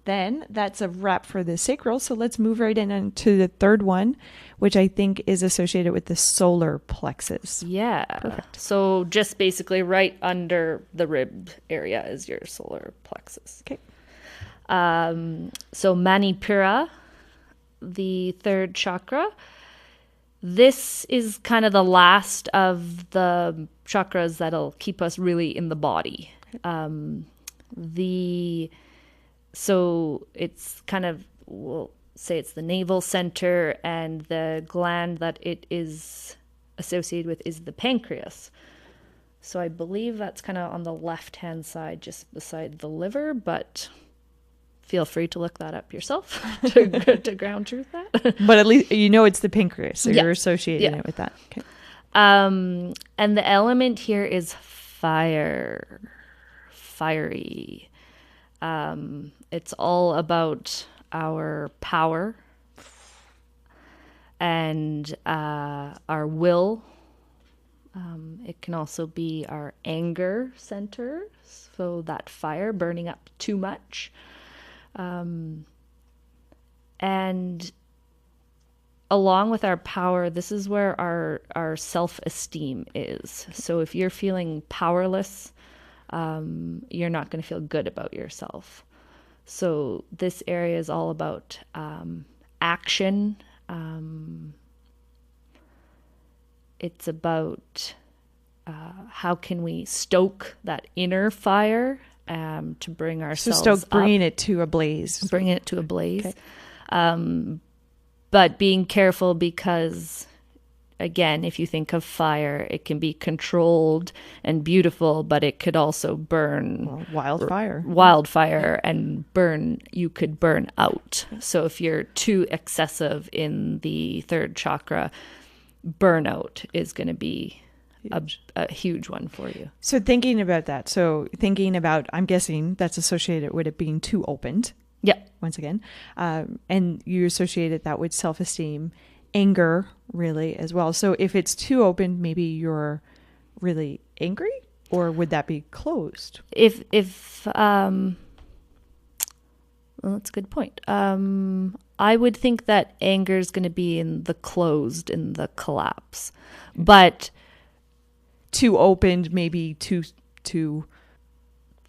Then that's a wrap for the sacral. So let's move right into the third one, which I think is associated with the solar plexus. Yeah. Perfect. So just basically right under the rib area is your solar plexus. Okay. So Manipura, the third chakra. This is kind of the last of the chakras that'll keep us really in the body. So it's kind of, we'll say it's the navel center, and the gland that it is associated with is the pancreas. So I believe that's kind of on the left-hand side, just beside the liver, but feel free to look that up yourself to ground truth that. But at least it's the pancreas, so you're associating it with that. Okay. And the element here is fire, fiery. It's all about our power and our will. It can also be our anger center, so that fire burning up too much. And along with our power, this is where our self-esteem is. So if you're feeling powerless, you're not going to feel good about yourself. So this area is all about action. It's about how can we stoke that inner fire to bring ourselves up. Bringing it to a blaze. Bringing it to a blaze. Okay. But being careful because, again, if you think of fire, it can be controlled and beautiful, but it could also burn. Wildfire and burn. You could burn out. So if you're too excessive in the third chakra, burnout is going to be a huge one for you. So thinking about that, I'm guessing that's associated with it being too opened. Yeah. Once again. And you associated that with self-esteem anger really as well. So if it's too open, maybe you're really angry, or would that be closed? Well, that's a good point. I would think that anger is going to be in the closed, in the collapse, but too opened, maybe too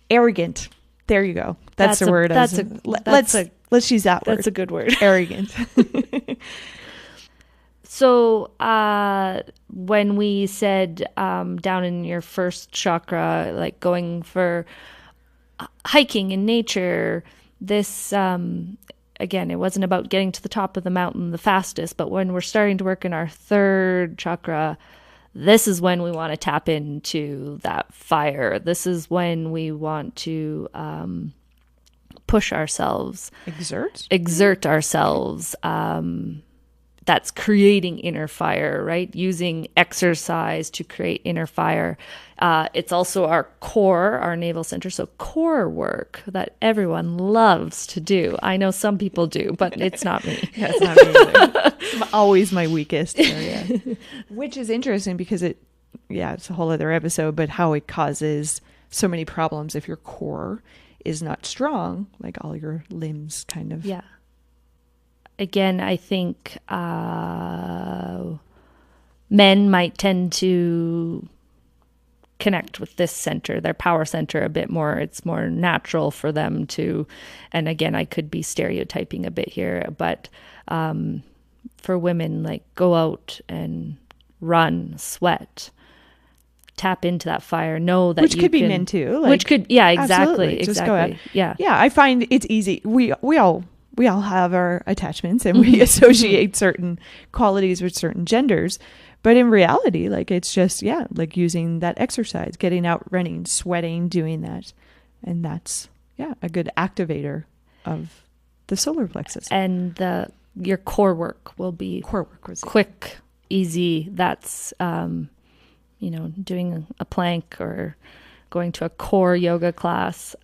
arrogant. There you go. That's the word. Let's use that word. That's a good word. Arrogant. So when we said down in your first chakra, like going for hiking in nature, this, again, it wasn't about getting to the top of the mountain the fastest, but when we're starting to work in our third chakra, this is when we want to tap into that fire. This is when we want to push ourselves. Exert ourselves. That's creating inner fire, right? Using exercise to create inner fire. It's also our core, our navel center. So core work that everyone loves to do. I know some people do, but it's not me. Yeah, it's not me either. It's always my weakest area. Which is interesting because it's a whole other episode, but how it causes so many problems if your core is not strong, like all your limbs kind of. Yeah. Again, I think men might tend to connect with this center, their power center, a bit more. It's more natural for them to, and again, I could be stereotyping a bit here, but for women, like go out and run, sweat, tap into that fire, know that which could be men too. Exactly. Just go out. Yeah. I find it's easy. We all have our attachments and we associate certain qualities with certain genders. But in reality, like it's just, like using that exercise, getting out, running, sweating, doing that. And that's, a good activator of the solar plexus. And your core work will be quick, easy. That's, doing a plank or going to a core yoga class,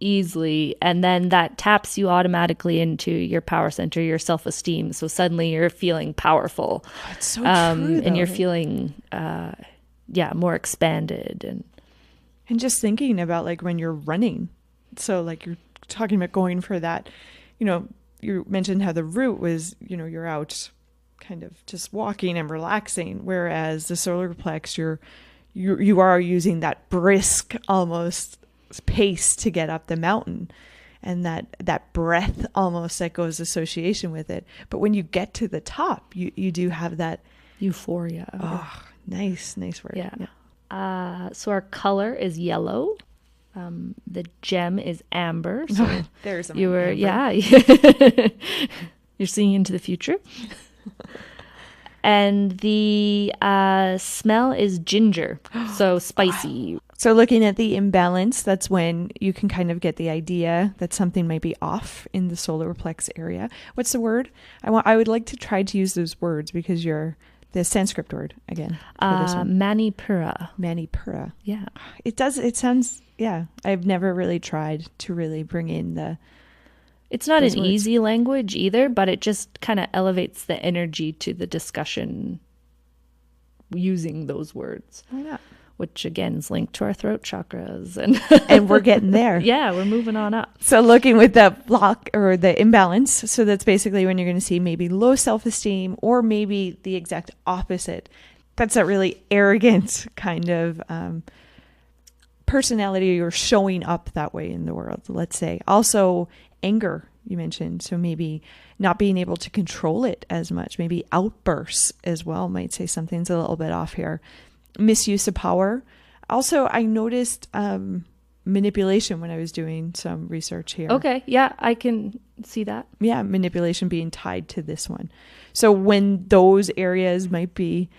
easily, and then that taps you automatically into your power center, your self-esteem. So suddenly you're feeling powerful. Oh, it's so true, and you're feeling more expanded and just thinking about like when you're running. So like you're talking about going for that, you mentioned how the route was, you're out kind of just walking and relaxing, whereas the solar plex you are using that brisk almost pace to get up the mountain, and that breath almost that goes association with it. But when you get to the top, you do have that euphoria. Oh, nice word. Yeah. So our color is yellow. The gem is amber. So there's you were amber. You're seeing into the future. And the smell is ginger, so spicy. So looking at the imbalance, that's when you can kind of get the idea that something might be off in the solar plex area. What's the word? I would like to try to use those words because you're the Sanskrit word again. For this one. Manipura. Manipura. Yeah. It sounds, I've never really tried to really bring in it's not an easy language either, but it just kind of elevates the energy to the discussion using those words. Why not? Which again is linked to our throat chakras. And we're getting there. Yeah, we're moving on up. So looking with that block or the imbalance, so that's basically when you're going to see maybe low self-esteem or maybe the exact opposite. That's that really arrogant kind of personality or showing up that way in the world, let's say. Also, anger, you mentioned. So maybe not being able to control it as much. Maybe outbursts as well might say something's a little bit off here. Misuse of power. Also, I noticed manipulation when I was doing some research here. Okay. Yeah, I can see that. Yeah, manipulation being tied to this one. So when those areas might be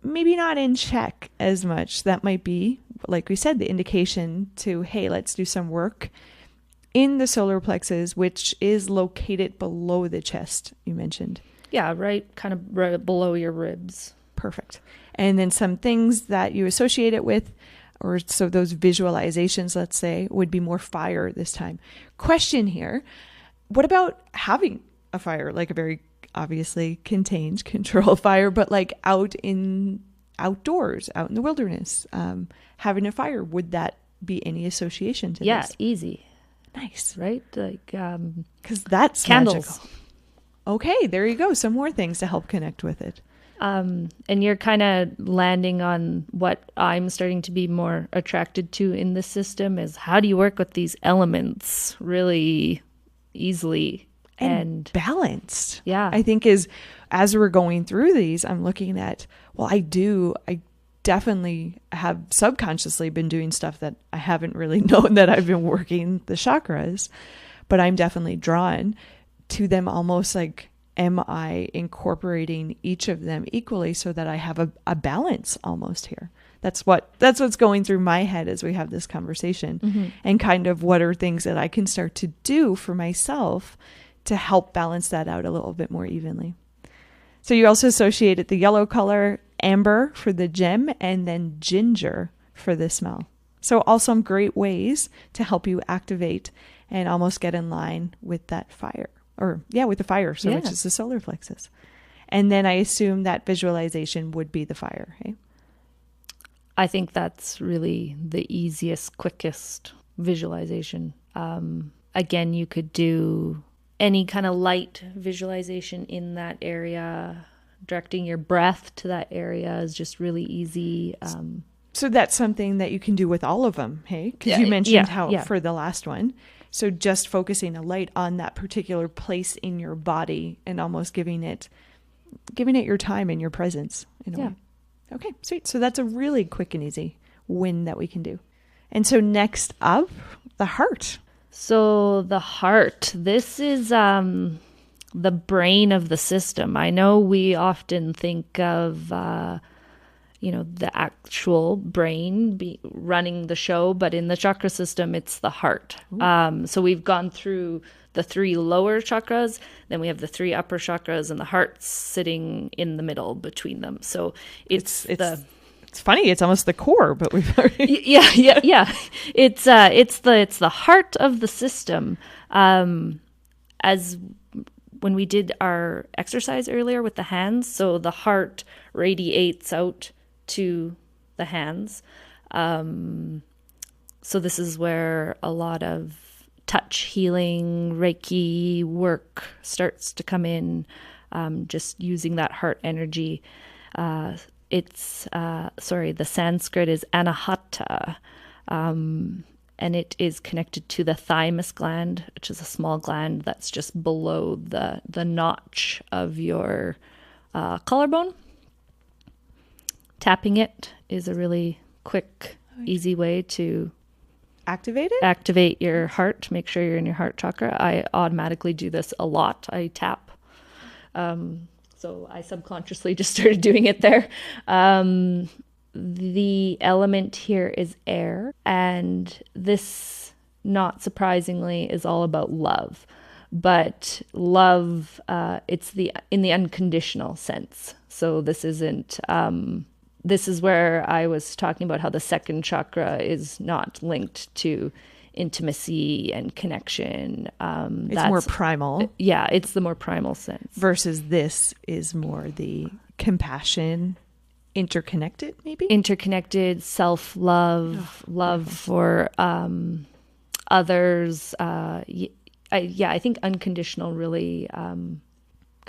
maybe not in check as much, that might be, like we said, the indication to, hey, let's do some work in the solar plexus, which is located below the chest, you mentioned. Yeah, right, kind of right below your ribs. Perfect. And then some things that you associate it with, or so those visualizations, let's say, would be more fire this time. Question here, what about having a fire, like a very obviously contained control fire, but like outdoors, out in the wilderness, having a fire, would that be any association to this? Yeah, easy. Nice. Right? Like, because that's candles. Magical. Okay, there you go. Some more things to help connect with it. And you're kind of landing on what I'm starting to be more attracted to in this system is how do you work with these elements really easily and balanced. Yeah. I think as we're going through these, I'm looking at, well, I definitely have subconsciously been doing stuff that I haven't really known that I've been working the chakras, but I'm definitely drawn to them almost like, am I incorporating each of them equally so that I have a balance almost here? That's what's going through my head as we have this conversation, and kind of what are things that I can start to do for myself to help balance that out a little bit more evenly. So you also associated the yellow color, amber for the gem, and then ginger for the smell. So all some great ways to help you activate and almost get in line with that fire. With the fire, which is the solar plexus. And then I assume that visualization would be the fire, hey? I think that's really the easiest, quickest visualization. Again, you could do any kind of light visualization in that area. Directing your breath to that area is just really easy. So that's something that you can do with all of them, hey? Because you mentioned how for the last one. So just focusing a light on that particular place in your body and almost giving it your time and your presence in a way. Okay, sweet. So that's a really quick and easy win that we can do. And so next up, the heart. So the heart, this is the brain of the system. I know we often think of the actual brain running the show, but in the chakra system, it's the heart. So we've gone through the 3 lower chakras, then we have the 3 upper chakras, and the heart's sitting in the middle between them. So it's funny. It's almost the core, but we've already yeah. It's the heart of the system. As when we did our exercise earlier with the hands, so the heart radiates out to the hands. So this is where a lot of touch healing, Reiki work starts to come in, just using that heart energy. The Sanskrit is anahata, and it is connected to the thymus gland, which is a small gland that's just below the notch of your collarbone. Tapping it is a really quick, easy way to activate your heart. Make sure you're in your heart chakra. I automatically do this a lot. I tap. So I subconsciously just started doing it there. The element here is air, and this, not surprisingly, is all about love. But love, it's in the unconditional sense. So this isn't. This is where I was talking about how the second chakra is not linked to intimacy and connection. It's more primal. Yeah, it's the more primal sense. Versus this is more the compassion, interconnected, maybe? Interconnected, self-love, love for others. I think unconditional really kind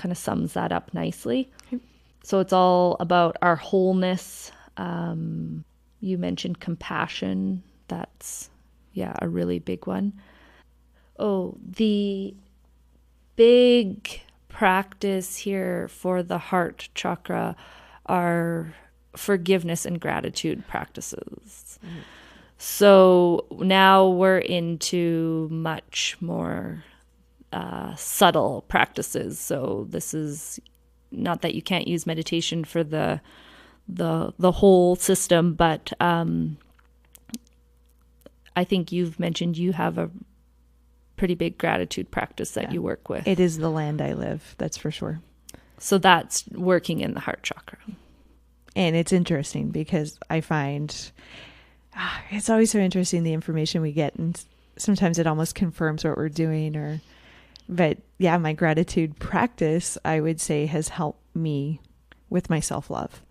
of sums that up nicely. Okay. So it's all about our wholeness. You mentioned compassion. That's, a really big one. Oh, the big practice here for the heart chakra are forgiveness and gratitude practices. Mm. So now we're into much more subtle practices. So this is not that you can't use meditation for the whole system, but I think you've mentioned you have a pretty big gratitude practice that you work with. It is the land I live, that's for sure. So that's working in the heart chakra. And it's interesting because I find it's always so interesting the information we get, and sometimes it almost confirms what we're doing or But yeah, my gratitude practice, I would say, has helped me with my self-love.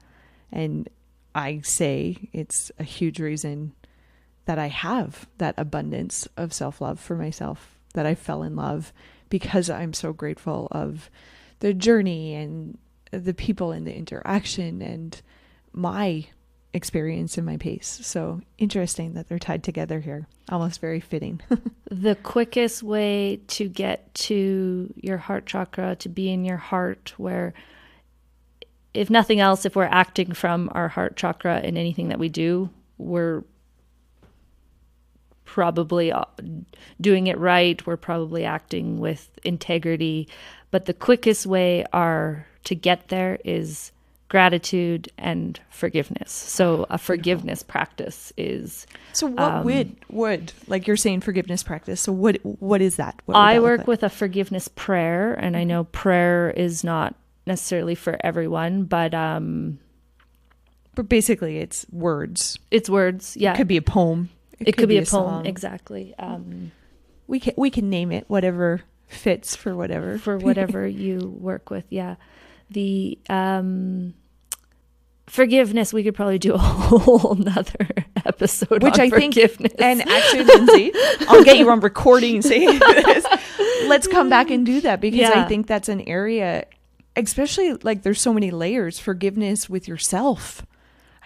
And I say it's a huge reason that I have that abundance of self-love for myself, that I fell in love, because I'm so grateful of the journey and the people and the interaction and my experience and my pace. So interesting that they're tied together here. Almost very fitting. The quickest way to get to your heart chakra, to be in your heart, where if nothing else, if we're acting from our heart chakra in anything that we do, we're probably doing it right. We're probably acting with integrity. But the quickest way to get there is gratitude and forgiveness. So a forgiveness practice is... So what would, like you're saying, forgiveness practice. So what is that? What I work with a forgiveness prayer, and I know prayer is not necessarily for everyone, but basically it's words. It's words, yeah. It could be a poem. It could be a poem, song. Exactly. We can name it whatever fits for whatever you work with. Yeah, the forgiveness, we could probably do a whole nother episode, which I forgiveness. Think, and actually, Lindsay, I'll get you on recording saying this. Let's come back and do that, because I think that's an area, especially like there's so many layers. Forgiveness with yourself,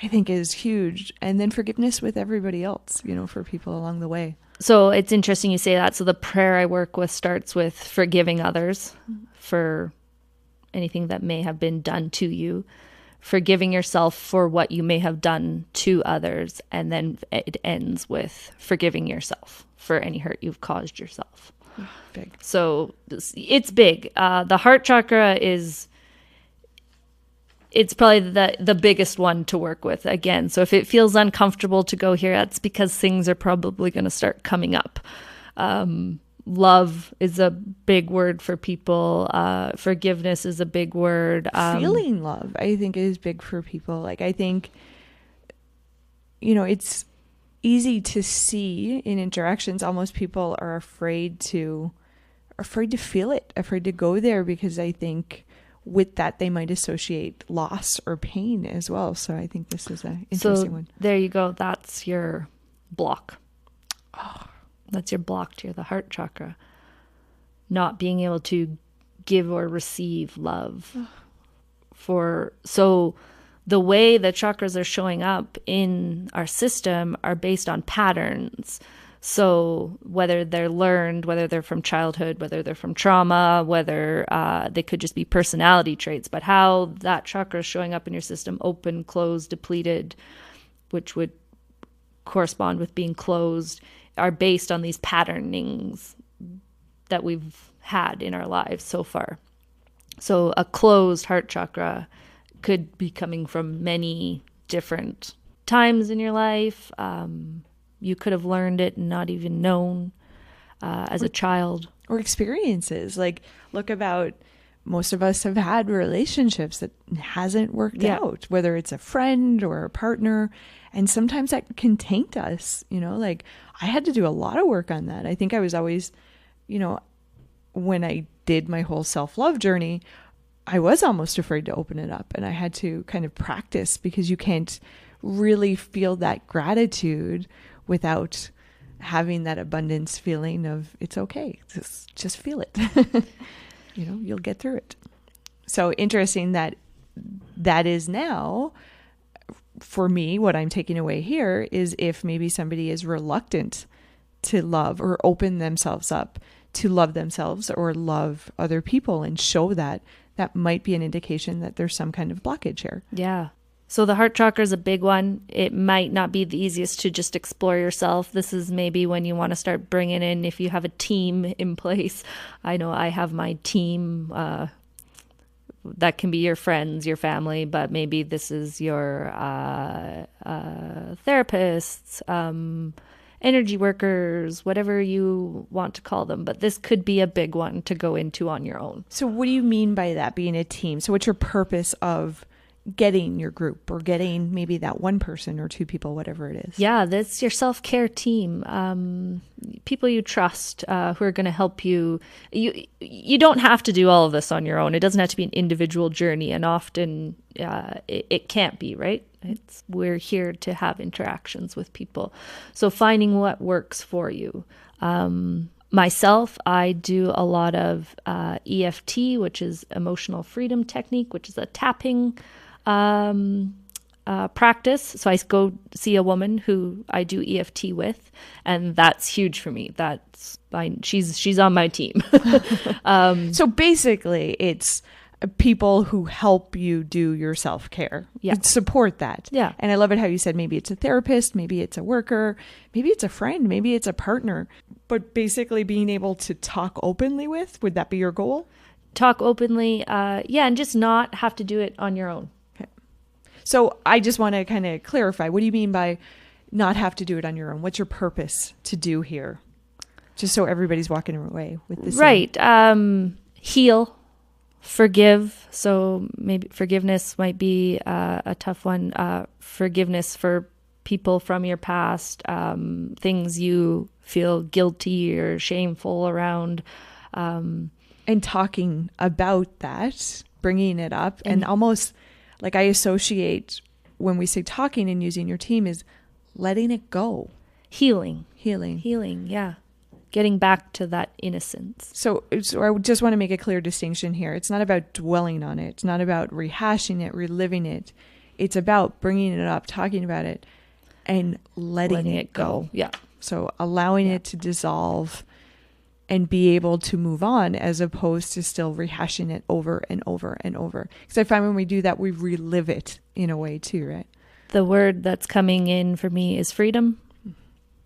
I think, is huge. And then forgiveness with everybody else, for people along the way. So it's interesting you say that. So the prayer I work with starts with forgiving others for anything that may have been done to you, forgiving yourself for what you may have done to others, and then it ends with forgiving yourself for any hurt you've caused yourself. Big. So it's big. The heart chakra it's probably the biggest one to work with again. So if it feels uncomfortable to go here, that's because things are probably going to start coming up. Love is a big word for people. Forgiveness is a big word. Feeling love, I think, is big for people. Like, I think, it's easy to see in interactions, almost people are afraid to feel it, afraid to go there, because I think with that they might associate loss or pain as well. So I think this is an interesting one. There you go. That's your block. That's your block to the heart chakra. Not being able to give or receive love. So the way the chakras are showing up in our system are based on patterns. So whether they're learned, whether they're from childhood, whether they're from trauma, whether they could just be personality traits, but how that chakra is showing up in your system, open, closed, depleted, which would correspond with being closed, are based on these patternings that we've had in our lives so far. So a closed heart chakra could be coming from many different times in your life. You could have learned it and not even known as a child. Or experiences. Like, most of us have had relationships that hasn't worked out, whether it's a friend or a partner. And sometimes that can taint us, like I had to do a lot of work on that. I think I was always, when I did my whole self-love journey, I was almost afraid to open it up, and I had to kind of practice, because you can't really feel that gratitude without having that abundance feeling of it's okay. Just feel it. You'll get through it. So interesting that is now, for me, what I'm taking away here is if maybe somebody is reluctant to love or open themselves up to love themselves or love other people and show that might be an indication that there's some kind of blockage here. Yeah. So the heart chakra is a big one. It might not be the easiest to just explore yourself. This is maybe when you want to start bringing in, if you have a team in place. I know I have my team. That can be your friends, your family, but maybe this is your therapists, energy workers, whatever you want to call them. But this could be a big one to go into on your own. So what do you mean by that, being a team? So what's your purpose of getting your group or getting maybe that one person or two people, whatever it is? Yeah, that's your self-care team. People you trust who are going to help you. You don't have to do all of this on your own. It doesn't have to be an individual journey, and often it can't be, right? We're here to have interactions with people. So finding what works for you. Myself, I do a lot of EFT, which is emotional freedom technique, which is a tapping practice. So I go see a woman who I do EFT with, and that's huge for me. That's fine. She's on my team. So basically, it's people who help you do your self-care. Yeah. Support that. Yeah. And I love it how you said maybe it's a therapist, maybe it's a worker, maybe it's a friend, maybe it's a partner. But basically being able to talk openly with, would that be your goal? Talk openly, and just not have to do it on your own. Okay. So I just want to kind of clarify, what do you mean by not have to do it on your own? What's your purpose to do here? Just so everybody's walking away with this. Right. Heal, forgive. So maybe forgiveness might be a tough one. Forgiveness for people from your past, things you feel guilty or shameful around. And talking about that, bringing it up, and almost like I associate when we say talking and using your team is letting it go. Healing, yeah. Getting back to that innocence. So I just want to make a clear distinction here. It's not about dwelling on it. It's not about rehashing it, reliving it. It's about bringing it up, talking about it, and letting it go. Yeah. So allowing it to dissolve and be able to move on, as opposed to still rehashing it over and over and over. Because I find when we do that, we relive it in a way too, right? The word that's coming in for me is freedom.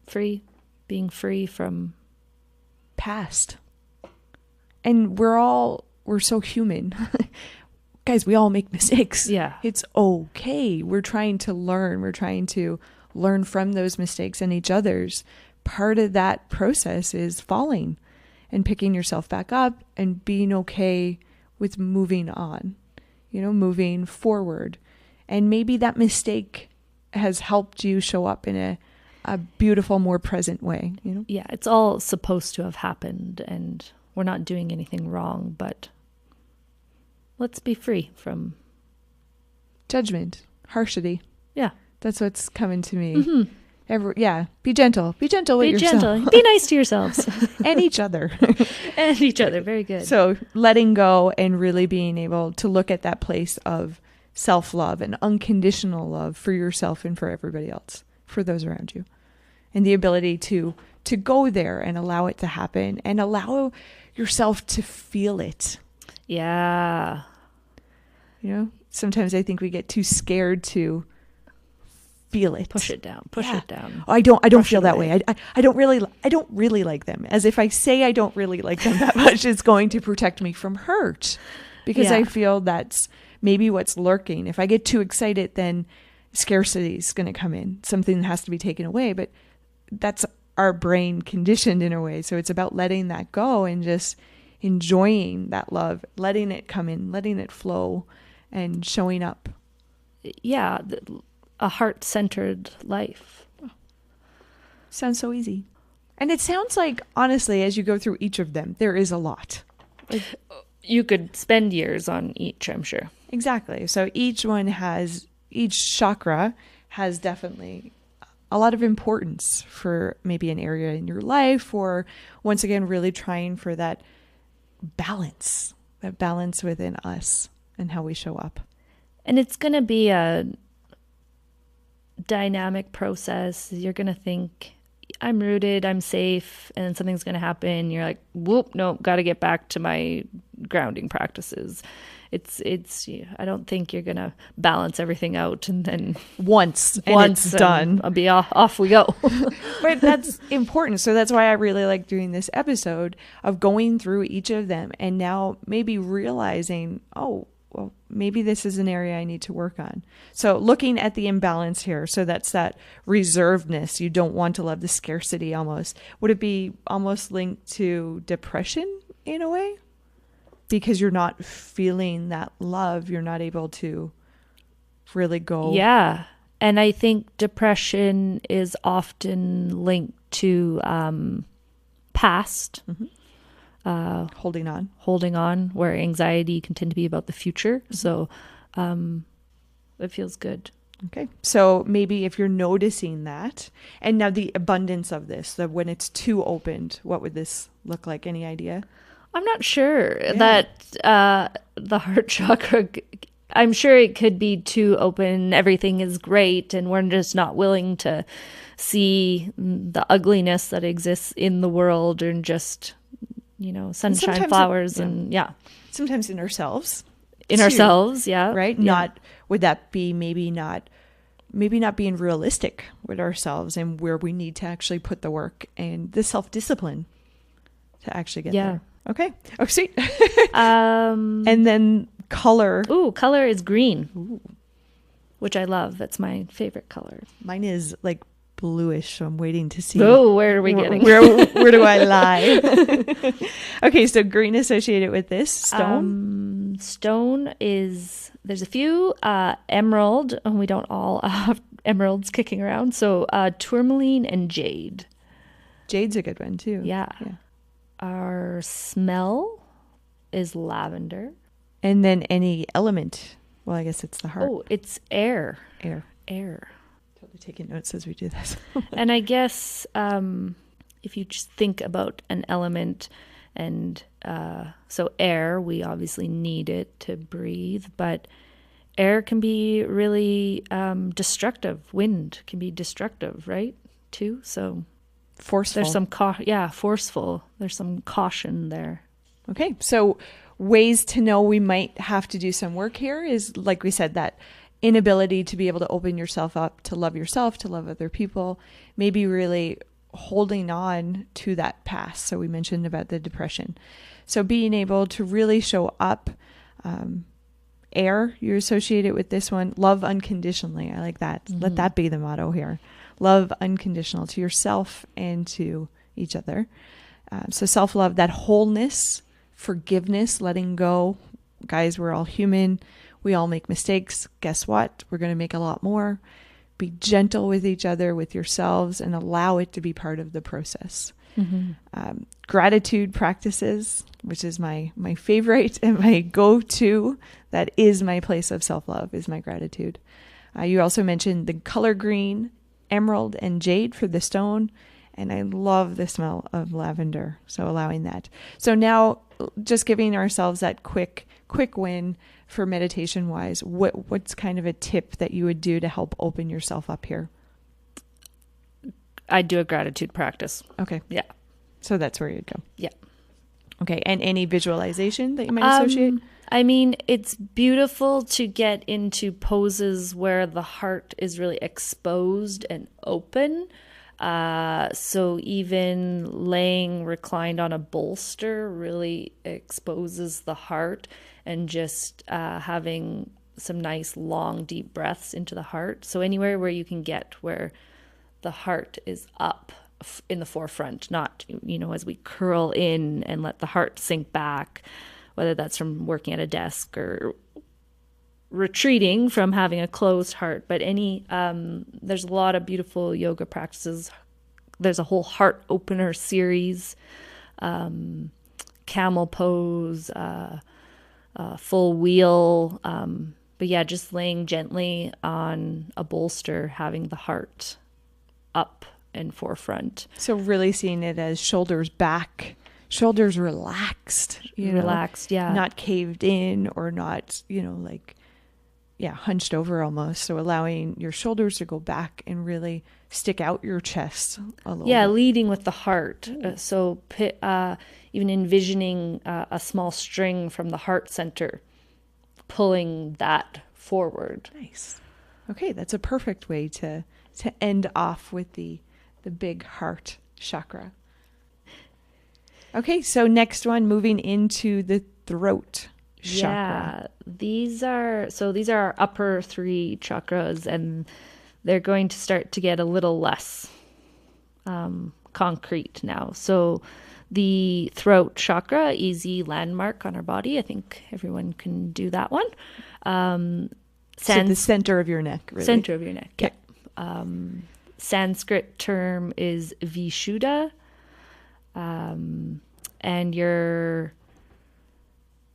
Free, being free from past. And we're so human. Guys, we all make mistakes. Yeah. It's okay. We're trying to learn. We're trying to learn from those mistakes and each other's. Part of that process is falling and picking yourself back up and being okay with moving on, moving forward. And maybe that mistake has helped you show up in a beautiful, more present way, Yeah, it's all supposed to have happened and we're not doing anything wrong, but let's be free from judgment, harshity. Yeah. That's what's coming to me. Mm-hmm. Be gentle. Be gentle with yourself. Gentle. Be nice to yourselves. And each other. And each other. Very good. So letting go and really being able to look at that place of self-love and unconditional love for yourself and for everybody else, for those around you. And the ability to go there and allow it to happen and allow yourself to feel it. Yeah. Sometimes I think we get too scared to feel it. Push it down. Push it down. I don't feel that way. I don't really like them. As if I say I don't really like them that much, it's going to protect me from hurt. Because I feel that's maybe what's lurking. If I get too excited, then scarcity is going to come in. Something has to be taken away. But that's our brain conditioned in a way. So it's about letting that go and just enjoying that love, letting it come in, letting it flow, and showing up. Yeah. A heart-centered life. Sounds so easy. And it sounds like, honestly, as you go through each of them, there is a lot. You could spend years on each, I'm sure. Exactly. So each chakra has definitely a lot of importance for maybe an area in your life, or once again, really trying for that balance within us and how we show up. And it's going to be a dynamic process. You're going to think, I'm rooted, I'm safe, and then something's going to happen. You're like, whoop, nope, got to get back to my grounding practices. I don't think you're going to balance everything out and then once it's done. I'll be off we go. But that's important. So that's why I really like doing this episode of going through each of them and now maybe realizing, oh, well, maybe this is an area I need to work on. So looking at the imbalance here, so that's that reservedness. You don't want to love, the scarcity almost. Would it be almost linked to depression in a way? Because you're not feeling that love, you're not able to really go. Yeah. And I think depression is often linked to past, holding on, where anxiety can tend to be about the future. So it feels good. Okay. So maybe if you're noticing that, and now the abundance of this, that when it's too opened, what would this look like? Any idea? I'm not sure that the heart chakra, I'm sure it could be too open. Everything is great, and we're just not willing to see the ugliness that exists in the world, and just, sunshine, flowers, and sometimes in ourselves. Right? Not, would that be maybe not being realistic with ourselves, and where we need to actually put the work and the self-discipline to actually get there. Okay. Oh, sweet. And then color. Ooh, color is green, which I love. That's my favorite color. Mine is like bluish, so I'm waiting to see. Oh, where are we getting? Where do I lie? Okay, so green associated with this stone. Stone is, there's a few. Emerald, and we don't all have emeralds kicking around. So tourmaline and jade. Jade's a good one too. Yeah. Our smell is lavender. And then any element. Well, I guess it's the heart. Oh, it's air. Air. Totally taking notes as we do this. And I guess if you just think about an element, and so air, we obviously need it to breathe, but air can be really destructive. Wind can be destructive, right? Too. So forceful. There's some forceful. There's some caution there. Okay, so ways to know we might have to do some work here is, like we said, that inability to be able to open yourself up, to love yourself, to love other people, maybe really holding on to that past. So we mentioned about the depression. So being able to really show up, air, you're associated with this one, love unconditionally. I like that. Mm-hmm. Let that be the motto here. Love unconditional to yourself and to each other. So self-love, that wholeness, forgiveness, letting go. Guys, we're all human. We all make mistakes. Guess what? We're going to make a lot more. Be gentle with each other, with yourselves, and allow it to be part of the process. Mm-hmm. Gratitude practices, which is my favorite and my go-to. That is my place of self-love, is my gratitude. You also mentioned the color green, emerald, and jade for the stone. And I love the smell of lavender. So allowing that. So now just giving ourselves that quick win for meditation wise. What's kind of a tip that you would do to help open yourself up here? I'd do a gratitude practice. Okay. Yeah. So that's where you'd go. Yeah. Okay. And any visualization that you might associate? I mean, it's beautiful to get into poses where the heart is really exposed and open. So even laying reclined on a bolster really exposes the heart, and just having some nice long deep breaths into the heart. So anywhere where you can get where the heart is up in the forefront, not, as we curl in and let the heart sink back, whether that's from working at a desk or retreating from having a closed heart. But there's a lot of beautiful yoga practices. There's a whole heart opener series, camel pose, full wheel. But yeah, just laying gently on a bolster, having the heart up and forefront. So really seeing it as shoulders back, shoulders relaxed, relaxed, yeah. Not caved in or not, hunched over almost. So allowing your shoulders to go back and really stick out your chest a little bit. Leading with the heart. So even envisioning a small string from the heart center, pulling that forward. Nice. Okay, that's a perfect way to end off with the big heart chakra. Okay, so next one, moving into the throat chakra. Yeah, these are our upper three chakras, and they're going to start to get a little less concrete now. So the throat chakra, easy landmark on our body. I think everyone can do that one. So the center of your neck, really. Center of your neck, okay. Yeah. Sanskrit term is Vishuddha. And your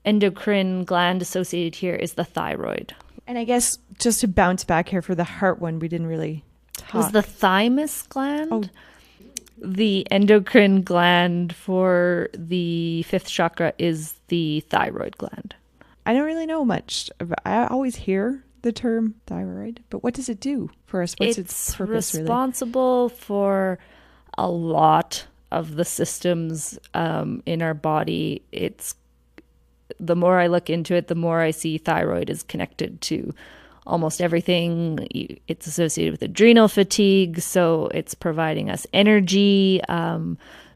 endocrine gland associated here is the thyroid. And I guess just to bounce back here for the heart one, we didn't really talk. It was the thymus gland. Oh. The endocrine gland for the fifth chakra is the thyroid gland. I don't really know much. I always hear the term thyroid, but what does it do for us? What's its purpose, responsible for a lot of the systems in our body. It's the more I look into it, the more I see thyroid is connected to almost everything. It's associated with adrenal fatigue, so it's providing us energy.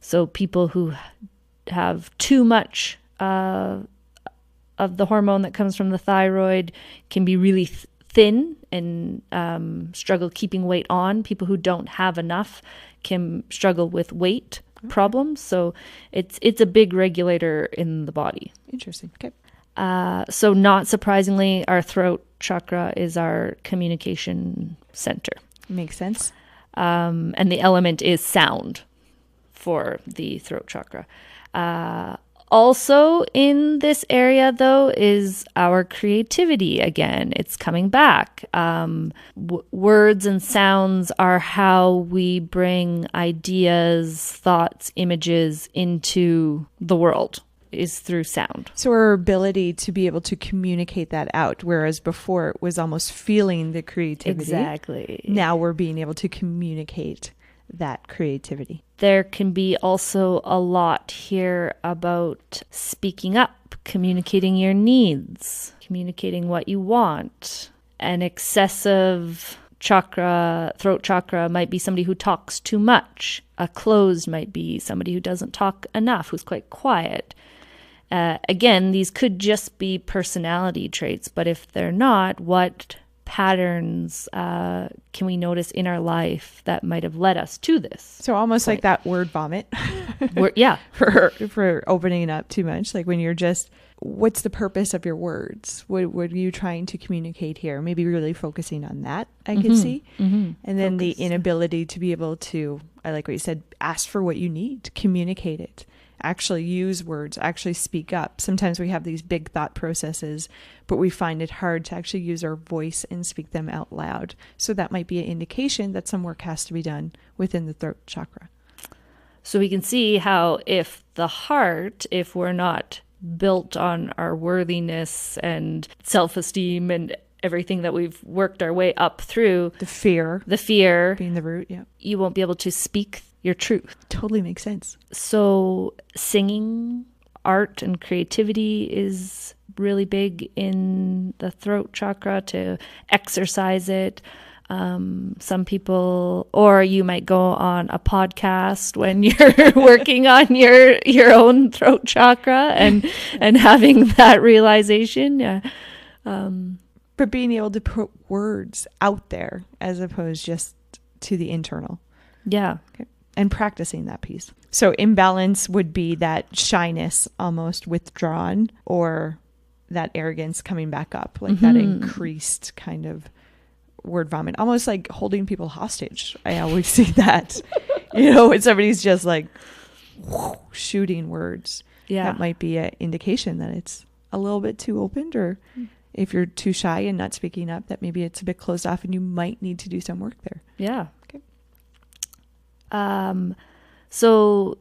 So people who have too much of the hormone that comes from the thyroid can be really thin and struggle keeping weight on. People who don't have enough can struggle with weight problems. So it's a big regulator in the body. Interesting. Okay. So not surprisingly, our throat chakra is our communication center. Makes sense. And the element is sound for the throat chakra. Also in this area, though, is our creativity. Again, it's coming back. Words and sounds are how we bring ideas, thoughts, images into the world, is through sound. So our ability to be able to communicate that out, whereas before it was almost feeling the creativity. Exactly. Now we're being able to communicate that creativity. There can be also a lot here about speaking up, communicating your needs, communicating what you want. An excessive throat chakra might be somebody who talks too much. A closed might be somebody who doesn't talk enough, who's quite quiet. Again, these could just be personality traits, but if they're not, what patterns can we notice in our life that might have led us to this? So almost like that word vomit. Yeah. For opening up too much. Like when you're just, what's the purpose of your words? What are you trying to communicate here? Maybe really focusing on that, I could see. Mm-hmm. And then the inability to be able to, I like what you said, ask for what you need, communicate it. Actually use words, actually speak up. Sometimes we have these big thought processes, but we find it hard to actually use our voice and speak them out loud. So that might be an indication that some work has to be done within the throat chakra. So we can see how if the heart, if we're not built on our worthiness and self-esteem and everything that we've worked our way up through. The fear being the root, yeah. You won't be able to speak your truth. Totally makes sense. So singing, art, and creativity is really big in the throat chakra, to exercise it. Some people, or you might go on a podcast when you're working on your own throat chakra and having that realization. Yeah. But being able to put words out there as opposed just to the internal. Yeah. Okay. And practicing that piece. So imbalance would be that shyness almost withdrawn, or that arrogance coming back up, like that increased kind of word vomit, almost like holding people hostage. I always see that, when somebody's just like shooting words. Yeah. That might be an indication that it's a little bit too opened, or if you're too shy and not speaking up, that maybe it's a bit closed off and you might need to do some work there. Yeah. Okay. So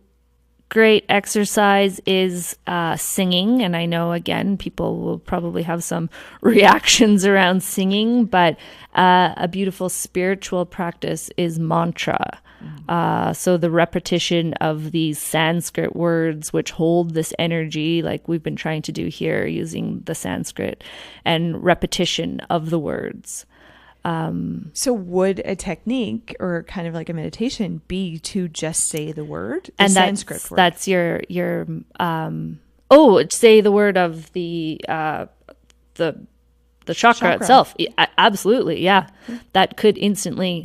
great exercise is singing. And I know, again, people will probably have some reactions around singing, but a beautiful spiritual practice is mantra. So the repetition of these Sanskrit words, which hold this energy, like we've been trying to do here using the Sanskrit, and repetition of the words. So would a technique or kind of like a meditation be to just say the word, and Sanskrit word? That's your say the word of the chakra itself. Absolutely, yeah. That could instantly.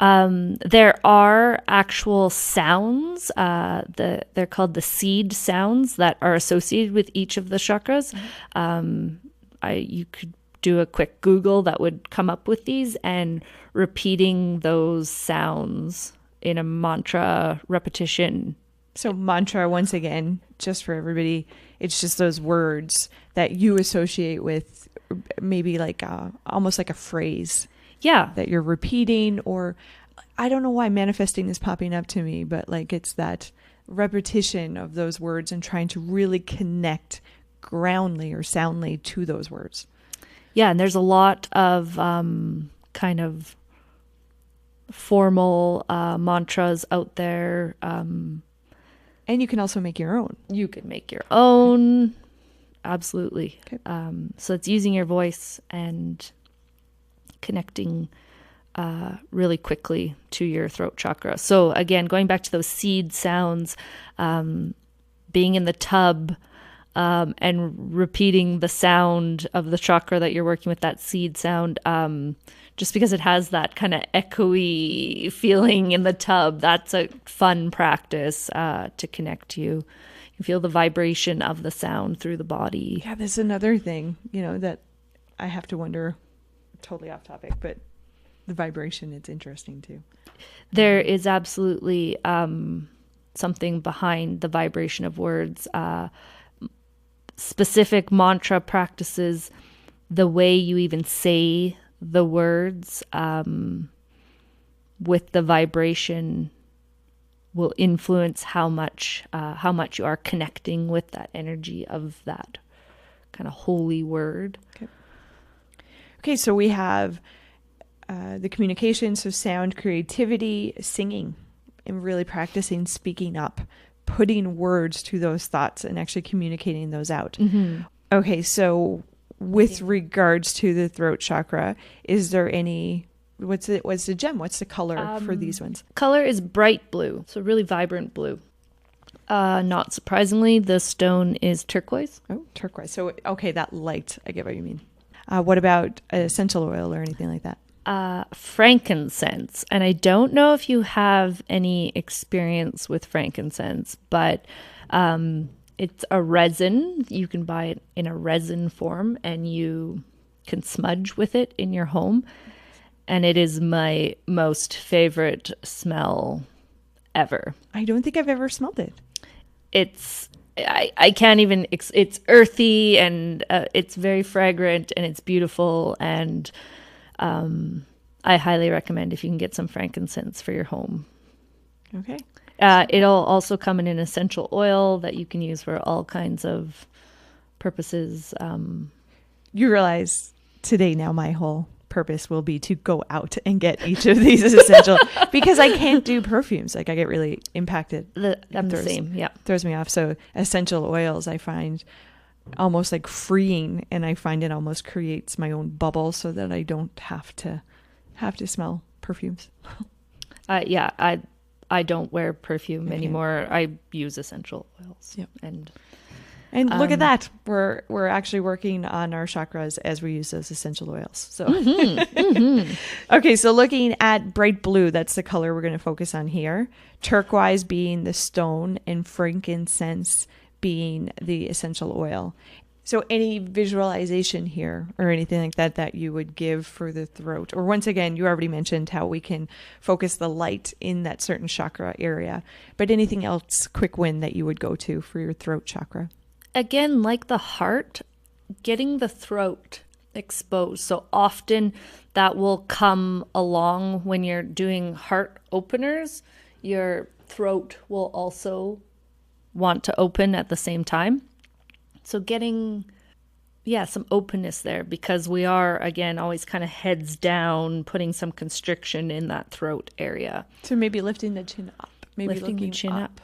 There are actual sounds. They're called the seed sounds that are associated with each of the chakras. you could do a quick Google that would come up with these, and repeating those sounds in a mantra repetition. So mantra, once again, just for everybody, it's just those words that you associate with maybe like almost like a phrase. Yeah. That you're repeating, or I don't know why manifesting is popping up to me, but like it's that repetition of those words and trying to really connect groundly or soundly to those words. Yeah, and there's a lot of kind of formal mantras out there. And you can also make your own. You can make your own. Absolutely. Okay. So it's using your voice and connecting really quickly to your throat chakra. So again, going back to those seed sounds, being in the tub and repeating the sound of the chakra that you're working with, that seed sound, just because it has that kind of echoey feeling in the tub, that's a fun practice to connect you. You can feel the vibration of the sound through the body. Yeah, there's another thing, that I have to wonder, totally off topic, but the vibration, it's interesting too. There is absolutely something behind the vibration of words. Specific mantra practices, the way you even say the words with the vibration will influence how much you are connecting with that energy of that kind of holy word. Okay, so we have the communication, so sound, creativity, singing, and really practicing speaking up, putting words to those thoughts and actually communicating those out. Mm-hmm. Okay, so with regards to the throat chakra, is there any, what's the gem? What's the color for these ones? Color is bright blue, so really vibrant blue. Not surprisingly, the stone is turquoise. Oh, turquoise. So, okay, that light, I get what you mean. What about essential oil or anything like that? Frankincense. And I don't know if you have any experience with frankincense, but it's a resin. You can buy it in a resin form and you can smudge with it in your home. And it is my most favorite smell ever. I don't think I've ever smelled it. I can't even, it's earthy and it's very fragrant and it's beautiful. And I highly recommend if you can get some frankincense for your home. Okay. It'll also come in an essential oil that you can use for all kinds of purposes. You realize today now my whole purpose will be to go out and get each of these essential, because I can't do perfumes. Like I get really impacted. I'm the same. Yeah. Throws me off. So essential oils I find almost like freeing, and I find it almost creates my own bubble so that I don't have to smell perfumes. Yeah, I don't wear perfume anymore. I use essential oils. Yep. And look at that. We're actually working on our chakras as we use those essential oils. So Okay, so looking at bright blue, that's the color we're going to focus on here. Turquoise being the stone and frankincense being the essential oil. So any visualization here or anything like that you would give for the throat? Or once again, you already mentioned how we can focus the light in that certain chakra area. But anything else, quick win that you would go to for your throat chakra? Again, like the heart, getting the throat exposed. So often that will come along when you're doing heart openers. Your throat will also want to open at the same time. So getting, some openness there, because we are, again, always kind of heads down, putting some constriction in that throat area. So maybe lifting the chin up. Maybe lifting the chin up.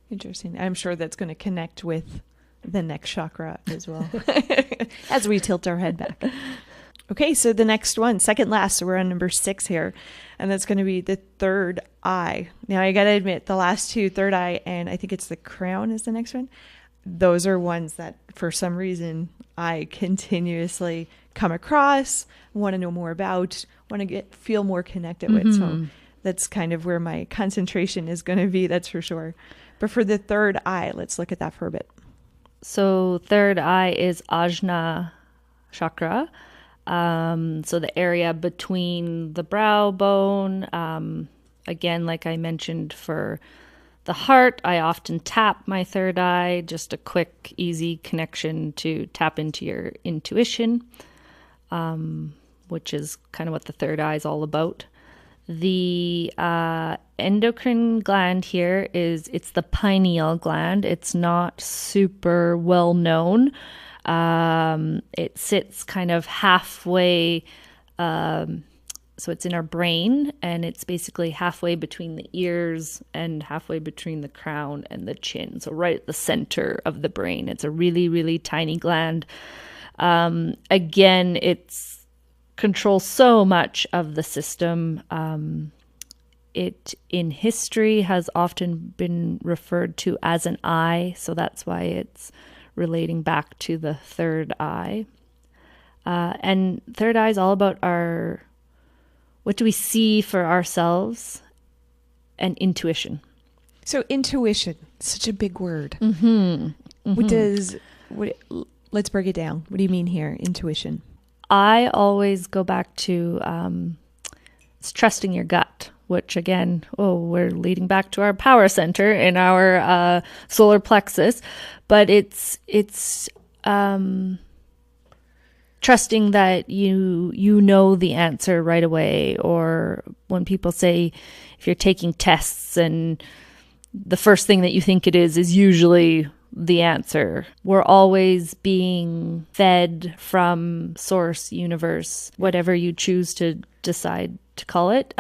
Interesting. I'm sure that's going to connect with the neck chakra as well as we tilt our head back. Okay, so the next one, second last, so we're on number 6 here, and that's going to be the third eye. Now, I got to admit, the last two, third eye, and I think it's the crown is the next one. Those are ones that, for some reason, I continuously come across, want to know more about, want to feel more connected with. So that's kind of where my concentration is going to be, that's for sure. But for the third eye, let's look at that for a bit. So third eye is Ajna chakra. So the area between the brow bone, again, like I mentioned for the heart, I often tap my third eye, just a quick, easy connection to tap into your intuition, which is kind of what the third eye is all about. The endocrine gland here it's the pineal gland. It's not super well known. It sits kind of halfway, so it's in our brain, and it's basically halfway between the ears and halfway between the crown and the chin. So right at the center of the brain. It's a really, really tiny gland. Again, it's controls so much of the system. It in history has often been referred to as an eye, so that's why it's relating back to the third eye. And third eye is all about what do we see for ourselves, and intuition. So intuition, such a big word. Let's break it down. What do you mean here, intuition? I always go back to it's trusting your gut, which again, we're leading back to our power center in our solar plexus, but it's trusting that you know the answer right away. Or when people say, if you're taking tests and the first thing that you think it is usually the answer. We're always being fed from source, universe, whatever you choose to decide to call it,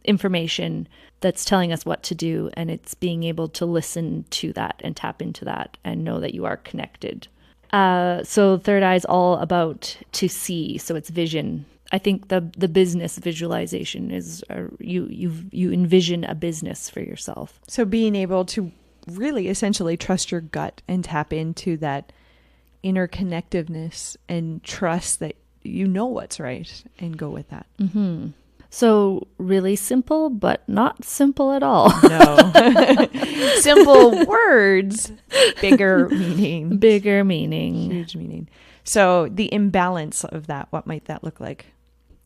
information that's telling us what to do, and it's being able to listen to that and tap into that and know that you are connected. So third eye is all about to see, so it's vision. I think the business visualization is you envision a business for yourself. So being able to really essentially trust your gut and tap into that interconnectiveness and trust that you know what's right and go with that. Mm-hmm. So really simple, but not simple at all. No. Simple words, bigger meaning. Bigger meaning. Huge meaning. So the imbalance of that, what might that look like?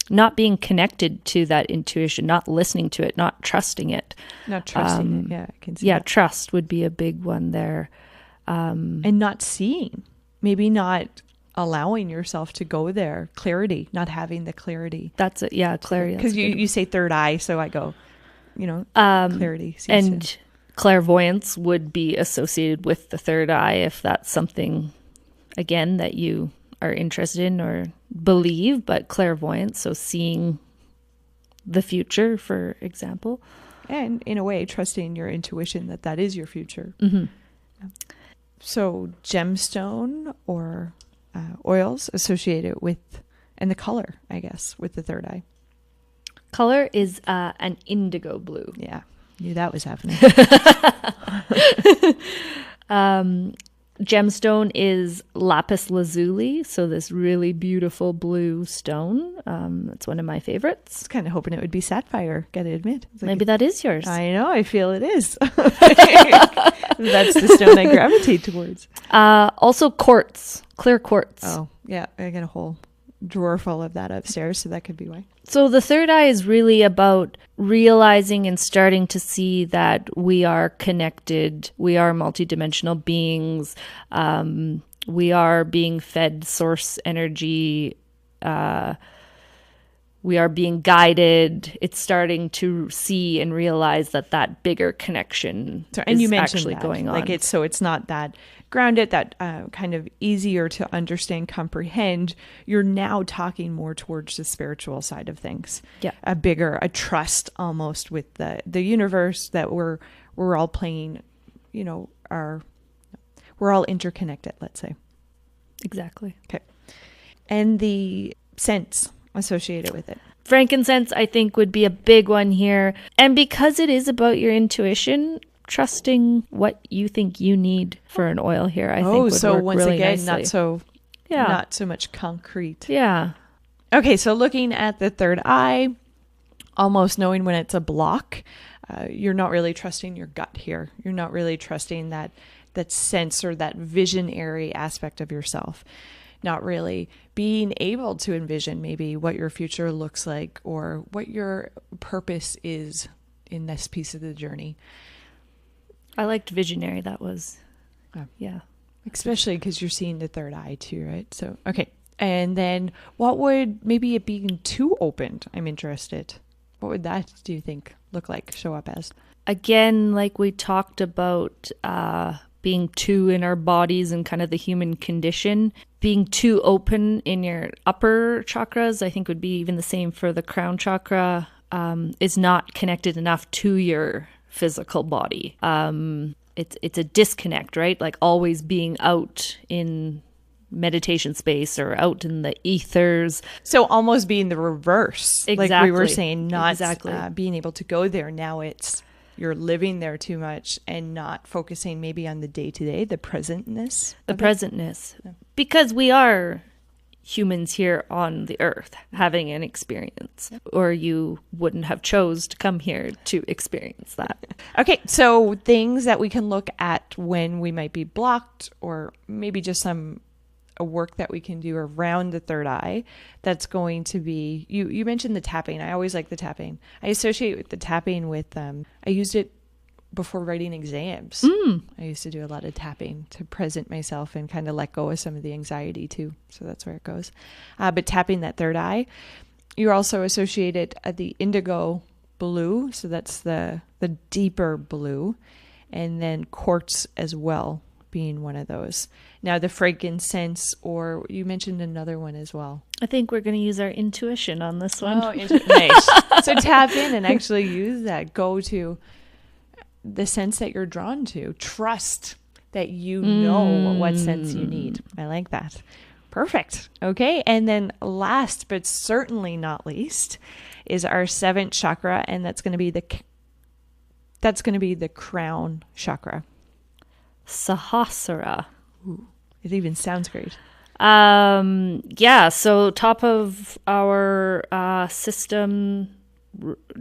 Not being connected to that intuition, not listening to it, not trusting it. Not trusting it. Yeah, I can see that. Trust would be a big one there. And not seeing. Maybe not allowing yourself to go there. Clarity, not having the clarity. That's it. Yeah, clarity. Because you say third eye, so I go, clarity. And clairvoyance would be associated with the third eye if that's something, again, that you are interested in or believe, but clairvoyance, so seeing the future, for example. And in a way, trusting your intuition that is your future. Mm-hmm. Yeah. So gemstone or oils associated with, and the color, I guess, with the third eye. Color is an indigo blue. Yeah, knew that was happening. Gemstone is lapis lazuli, so this really beautiful blue stone. That's one of my favorites. I was kind of hoping it would be sapphire, gotta admit. Maybe that is yours. I know, I feel it is. That's the stone I gravitate towards. Also quartz, clear quartz. Oh, yeah, I got a whole drawer full of that upstairs, so that could be why. So the third eye is really about realizing and starting to see that we are connected. We are multidimensional beings. We are being fed source energy. We are being guided. It's starting to see and realize that bigger connection is actually going on. It's not that grounded, that kind of easier to understand, comprehend. You're now talking more towards the spiritual side of things. Yeah, a trust almost with the universe, that we're all playing. We're all interconnected. Let's say. Exactly. Okay, and the scents associated with it. Frankincense, I think, would be a big one here. And because it is about your intuition, trusting what you think you need for an oil here, I think would work once really again, nicely. not so much concrete. Yeah. Okay, so looking at the third eye, almost knowing when it's a block, you're not really trusting your gut here. You're not really trusting that sense or that visionary aspect of yourself. not really being able to envision maybe what your future looks like or what your purpose is in this piece of the journey. I liked visionary. That was, yeah. Especially because you're seeing the third eye too, right? So, okay. And then what would maybe it being too opened? I'm interested. What would that, do you think, look like, show up as? Again, like we talked about being too in our bodies and kind of the human condition. Being too open in your upper chakras, I think would be even the same for the crown chakra, is not connected enough to your physical body. It's a disconnect, right? Like always being out in meditation space or out in the ethers. So almost being the reverse. Exactly. Like we were saying, not being able to go there. Now it's you're living there too much and not focusing maybe on the day-to-day, the presentness. The presentness. Yeah. Because we are humans here on the earth having an experience, or you wouldn't have chose to come here to experience that. Okay, so things that we can look at when we might be blocked, or maybe just a work that we can do around the third eye. That's going to be, you mentioned the tapping. I always like the tapping. I associate with the tapping with I used it before writing exams. I used to do a lot of tapping to present myself and kind of let go of some of the anxiety too. So that's where it goes. But tapping that third eye, you're also associated at the indigo blue. So that's the deeper blue, and then quartz as well being one of those. Now the frankincense, or you mentioned another one as well. I think we're going to use our intuition on this one. Oh, nice. So tap in and actually use that. Go to the sense that you're drawn to. Trust that you know what sense you need. I like that. Perfect. Okay. And then last but certainly not least is our seventh chakra, and that's going to be the crown chakra. Sahasrara. Ooh, it even sounds great. Yeah. So top of our system,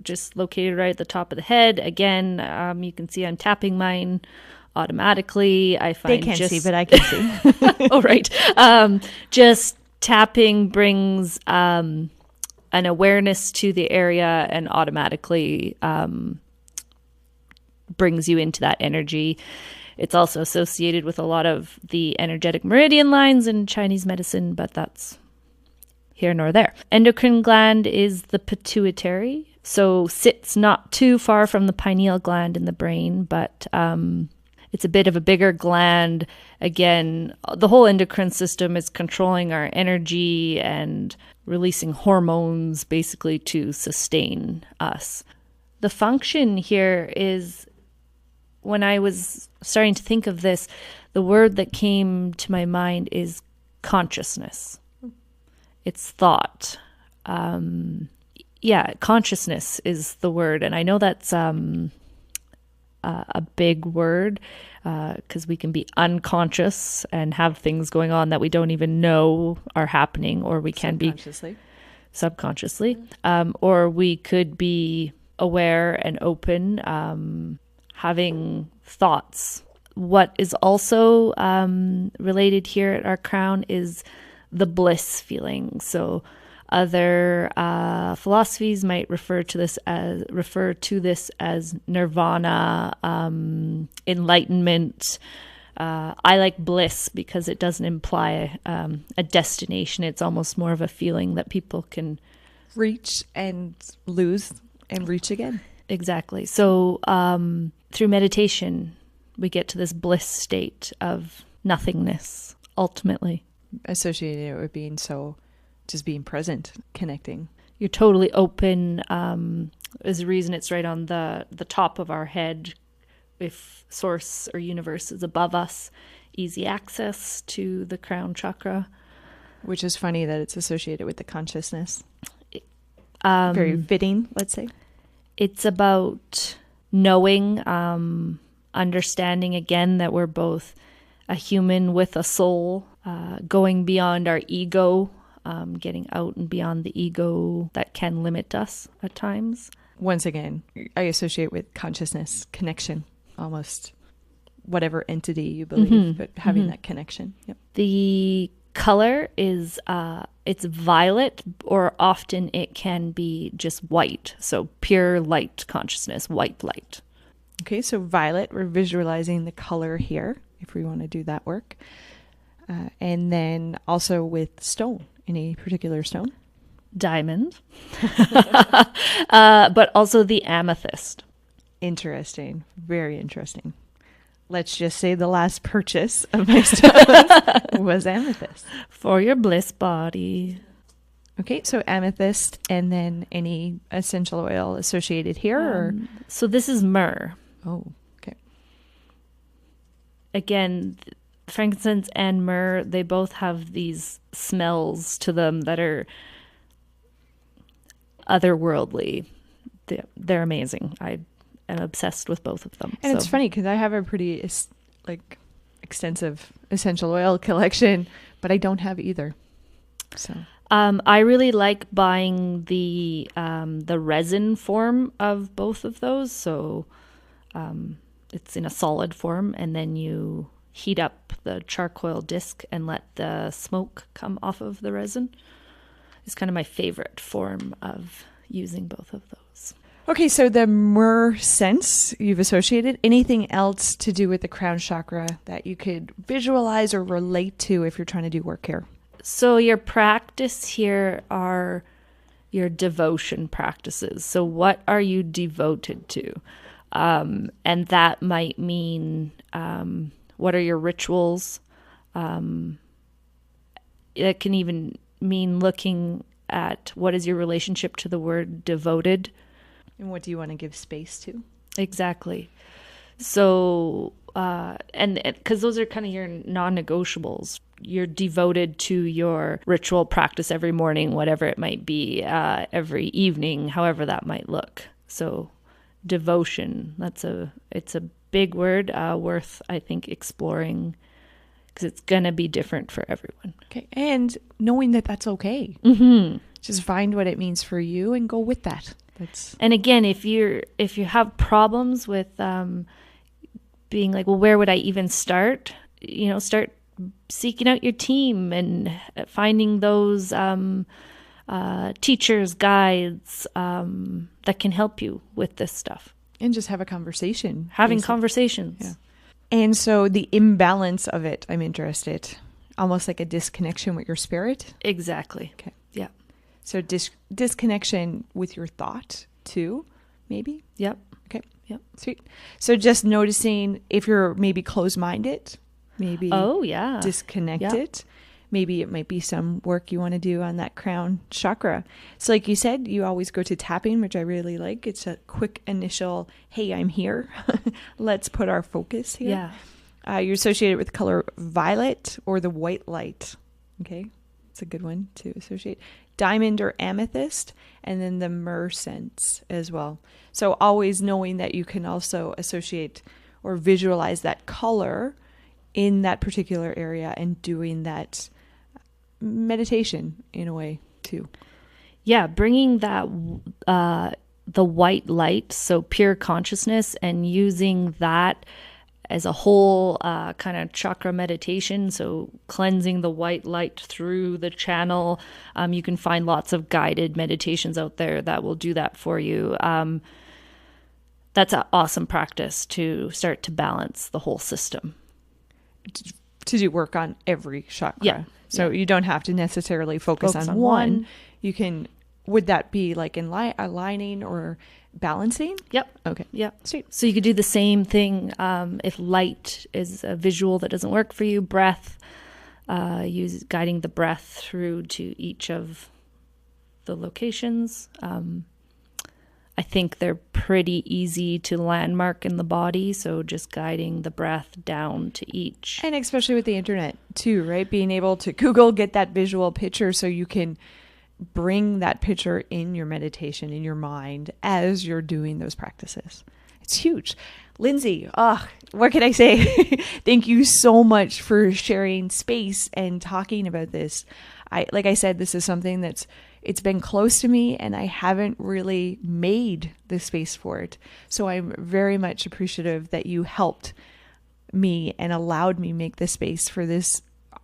just located right at the top of the head. Again, you can see I'm tapping mine automatically. I find they can't see, but I can see. Oh, right. Just tapping brings an awareness to the area and automatically brings you into that energy. It's also associated with a lot of the energetic meridian lines in Chinese medicine, but that's here nor there. Endocrine gland is the pituitary, so sits not too far from the pineal gland in the brain, but it's a bit of a bigger gland. Again, the whole endocrine system is controlling our energy and releasing hormones basically to sustain us. The function here is, when I was starting to think of this, the word that came to my mind is consciousness. It's thought. Consciousness is the word. And I know that's a big word because we can be unconscious and have things going on that we don't even know are happening, or we can be subconsciously, or we could be aware and open, having thoughts. What is also related here at our crown is the bliss feeling. So other philosophies might refer to this as nirvana, enlightenment. I like bliss because it doesn't imply a destination. It's almost more of a feeling that people can reach and lose and reach again. Exactly. So through meditation, we get to this bliss state of nothingness, ultimately. Associated with being just being present, connecting. You're totally open. Is the reason it's right on the top of our head. If source or universe is above us, easy access to the crown chakra. Which is funny that it's associated with the consciousness. Very fitting, let's say. It's about knowing, understanding again that we're both a human with a soul, going beyond our ego, getting out and beyond the ego that can limit us at times. Once again, I associate with consciousness, connection, almost whatever entity you believe, but having that connection. Yep. The color is it's violet, or often it can be just white. So pure light consciousness, white light. Okay, so violet, we're visualizing the color here if we want to do that work. And then also with stone, any particular stone? Diamond, but also the amethyst. Interesting. Very interesting. Let's just say the last purchase of my stones was amethyst. For your bliss body. Okay, so amethyst, and then any essential oil associated here? Or? So this is myrrh. Oh, okay. Again, frankincense and myrrh, they both have these smells to them that are otherworldly. They're amazing. I am obsessed with both of them. And it's funny because I have a pretty extensive essential oil collection, but I don't have either. So I really like buying the resin form of both of those. So it's in a solid form, and then you heat up the charcoal disc and let the smoke come off of the resin. It's kind of my favorite form of using both of those. Okay, so the myrrh sense you've associated. Anything else to do with the crown chakra that you could visualize or relate to if you're trying to do work here? So your practice here are your devotion practices. So what are you devoted to? And that might mean what are your rituals? It can even mean looking at what is your relationship to the word devoted. And what do you want to give space to? Exactly. So, and because those are kind of your non-negotiables. You're devoted to your ritual practice every morning, whatever it might be, every evening, however that might look. So devotion, it's a big word, worth, I think, exploring, because it's going to be different for everyone. Okay. And knowing that that's okay. Just find what it means for you and go with that. And again, if you have problems with being like, well, where would I even start? Start seeking out your team and finding those teachers, guides that can help you with this stuff. And just have a conversation. Having conversations. Yeah. And so the imbalance of it, I'm interested. Almost like a disconnection with your spirit? Exactly. Okay. Yeah. So disconnection with your thought too, maybe? Yep. Okay. Yep. Sweet. So just noticing if you're maybe closed-minded, maybe disconnected. Yep. Maybe it might be some work you want to do on that crown chakra. So like you said, you always go to tapping, which I really like. It's a quick initial, hey, I'm here. Let's put our focus here. Yeah. You're associated with the color violet or the white light. Okay. It's a good one to associate. Diamond or amethyst, and then the myrrh sense as well. So always knowing that you can also associate or visualize that color in that particular area and doing that meditation in a way too. Yeah, bringing that the white light, so pure consciousness, and using that as a whole kind of chakra meditation. So cleansing the white light through the channel. You can find lots of guided meditations out there that will do that for you. That's an awesome practice to start to balance the whole system. To do work on every chakra. Yeah. So you don't have to necessarily focus on one. You can, would that be like aligning or balancing? Yep. Okay. Yep. Sweet. So you could do the same thing if light is a visual that doesn't work for you. Breath, guiding the breath through to each of the locations. I think they're pretty easy to landmark in the body. So just guiding the breath down to each. And especially with the internet too, right? Being able to Google, get that visual picture so you can bring that picture in your meditation, in your mind as you're doing those practices. It's huge. Lindsay, what can I say? Thank you so much for sharing space and talking about this. Like I said, this is something it's been close to me and I haven't really made the space for it. So I'm very much appreciative that you helped me and allowed me make the space for this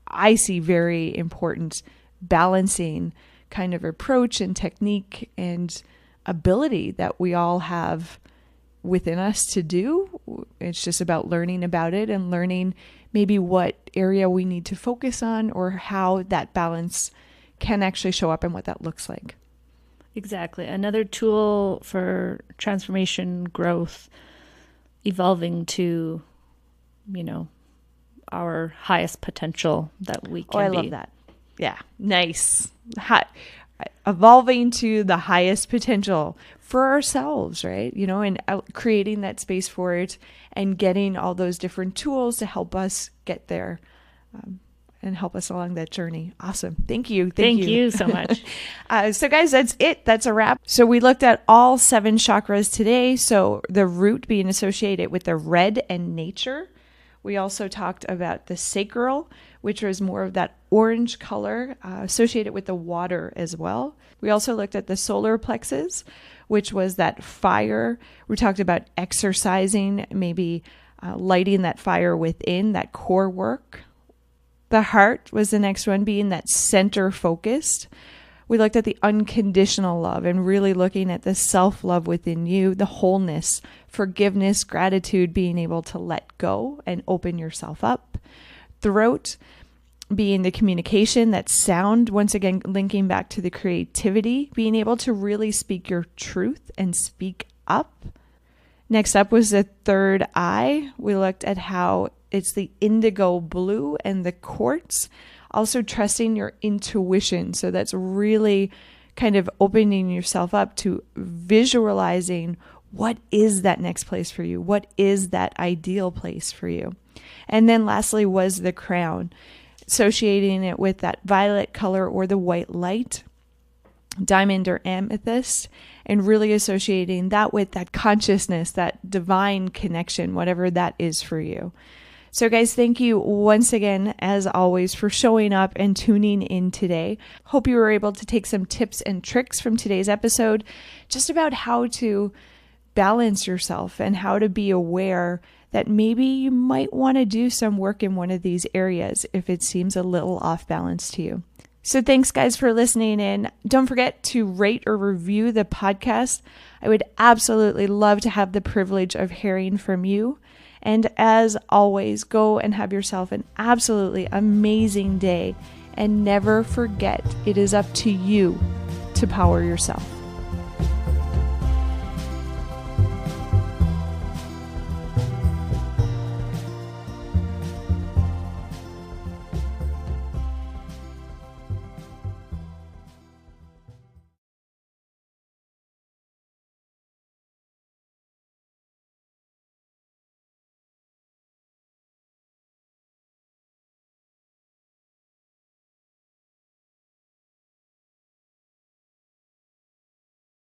I see, very important balancing kind of approach and technique and ability that we all have within us to do. It's just about learning about it and learning maybe what area we need to focus on or how that balance can actually show up and what that looks like. Exactly. Another tool for transformation, growth, evolving to, our highest potential that we can be. I love that. Yeah. Nice. Evolving to the highest potential for ourselves, right? And creating that space for it and getting all those different tools to help us get there and help us along that journey. Awesome. Thank you. Thank you so much. So guys, that's it. That's a wrap. So we looked at all 7 chakras today. So the root being associated with the red and nature. We also talked about the sacral, which was more of that orange color associated with the water as well. We also looked at the solar plexus, which was that fire. We talked about exercising, maybe lighting that fire within, that core work. The heart was the next one, being that center focused. We looked at the unconditional love and really looking at the self-love within you, the wholeness, forgiveness, gratitude, being able to let go and open yourself up. Throat being the communication, that sound, once again, linking back to the creativity, being able to really speak your truth and speak up. Next up was the third eye. We looked at how it's the indigo blue and the quartz. Also trusting your intuition. So that's really kind of opening yourself up to visualizing what is that next place for you? What is that ideal place for you? And then lastly was the crown, associating it with that violet color or the white light, diamond or amethyst, and really associating that with that consciousness, that divine connection, whatever that is for you. So guys, thank you once again, as always, for showing up and tuning in today. Hope you were able to take some tips and tricks from today's episode, just about how to balance yourself and how to be aware that maybe you might want to do some work in one of these areas if it seems a little off balance to you. So thanks guys for listening in. Don't forget to rate or review the podcast. I would absolutely love to have the privilege of hearing from you. And as always, go and have yourself an absolutely amazing day. And never forget, it is up to you to power yourself.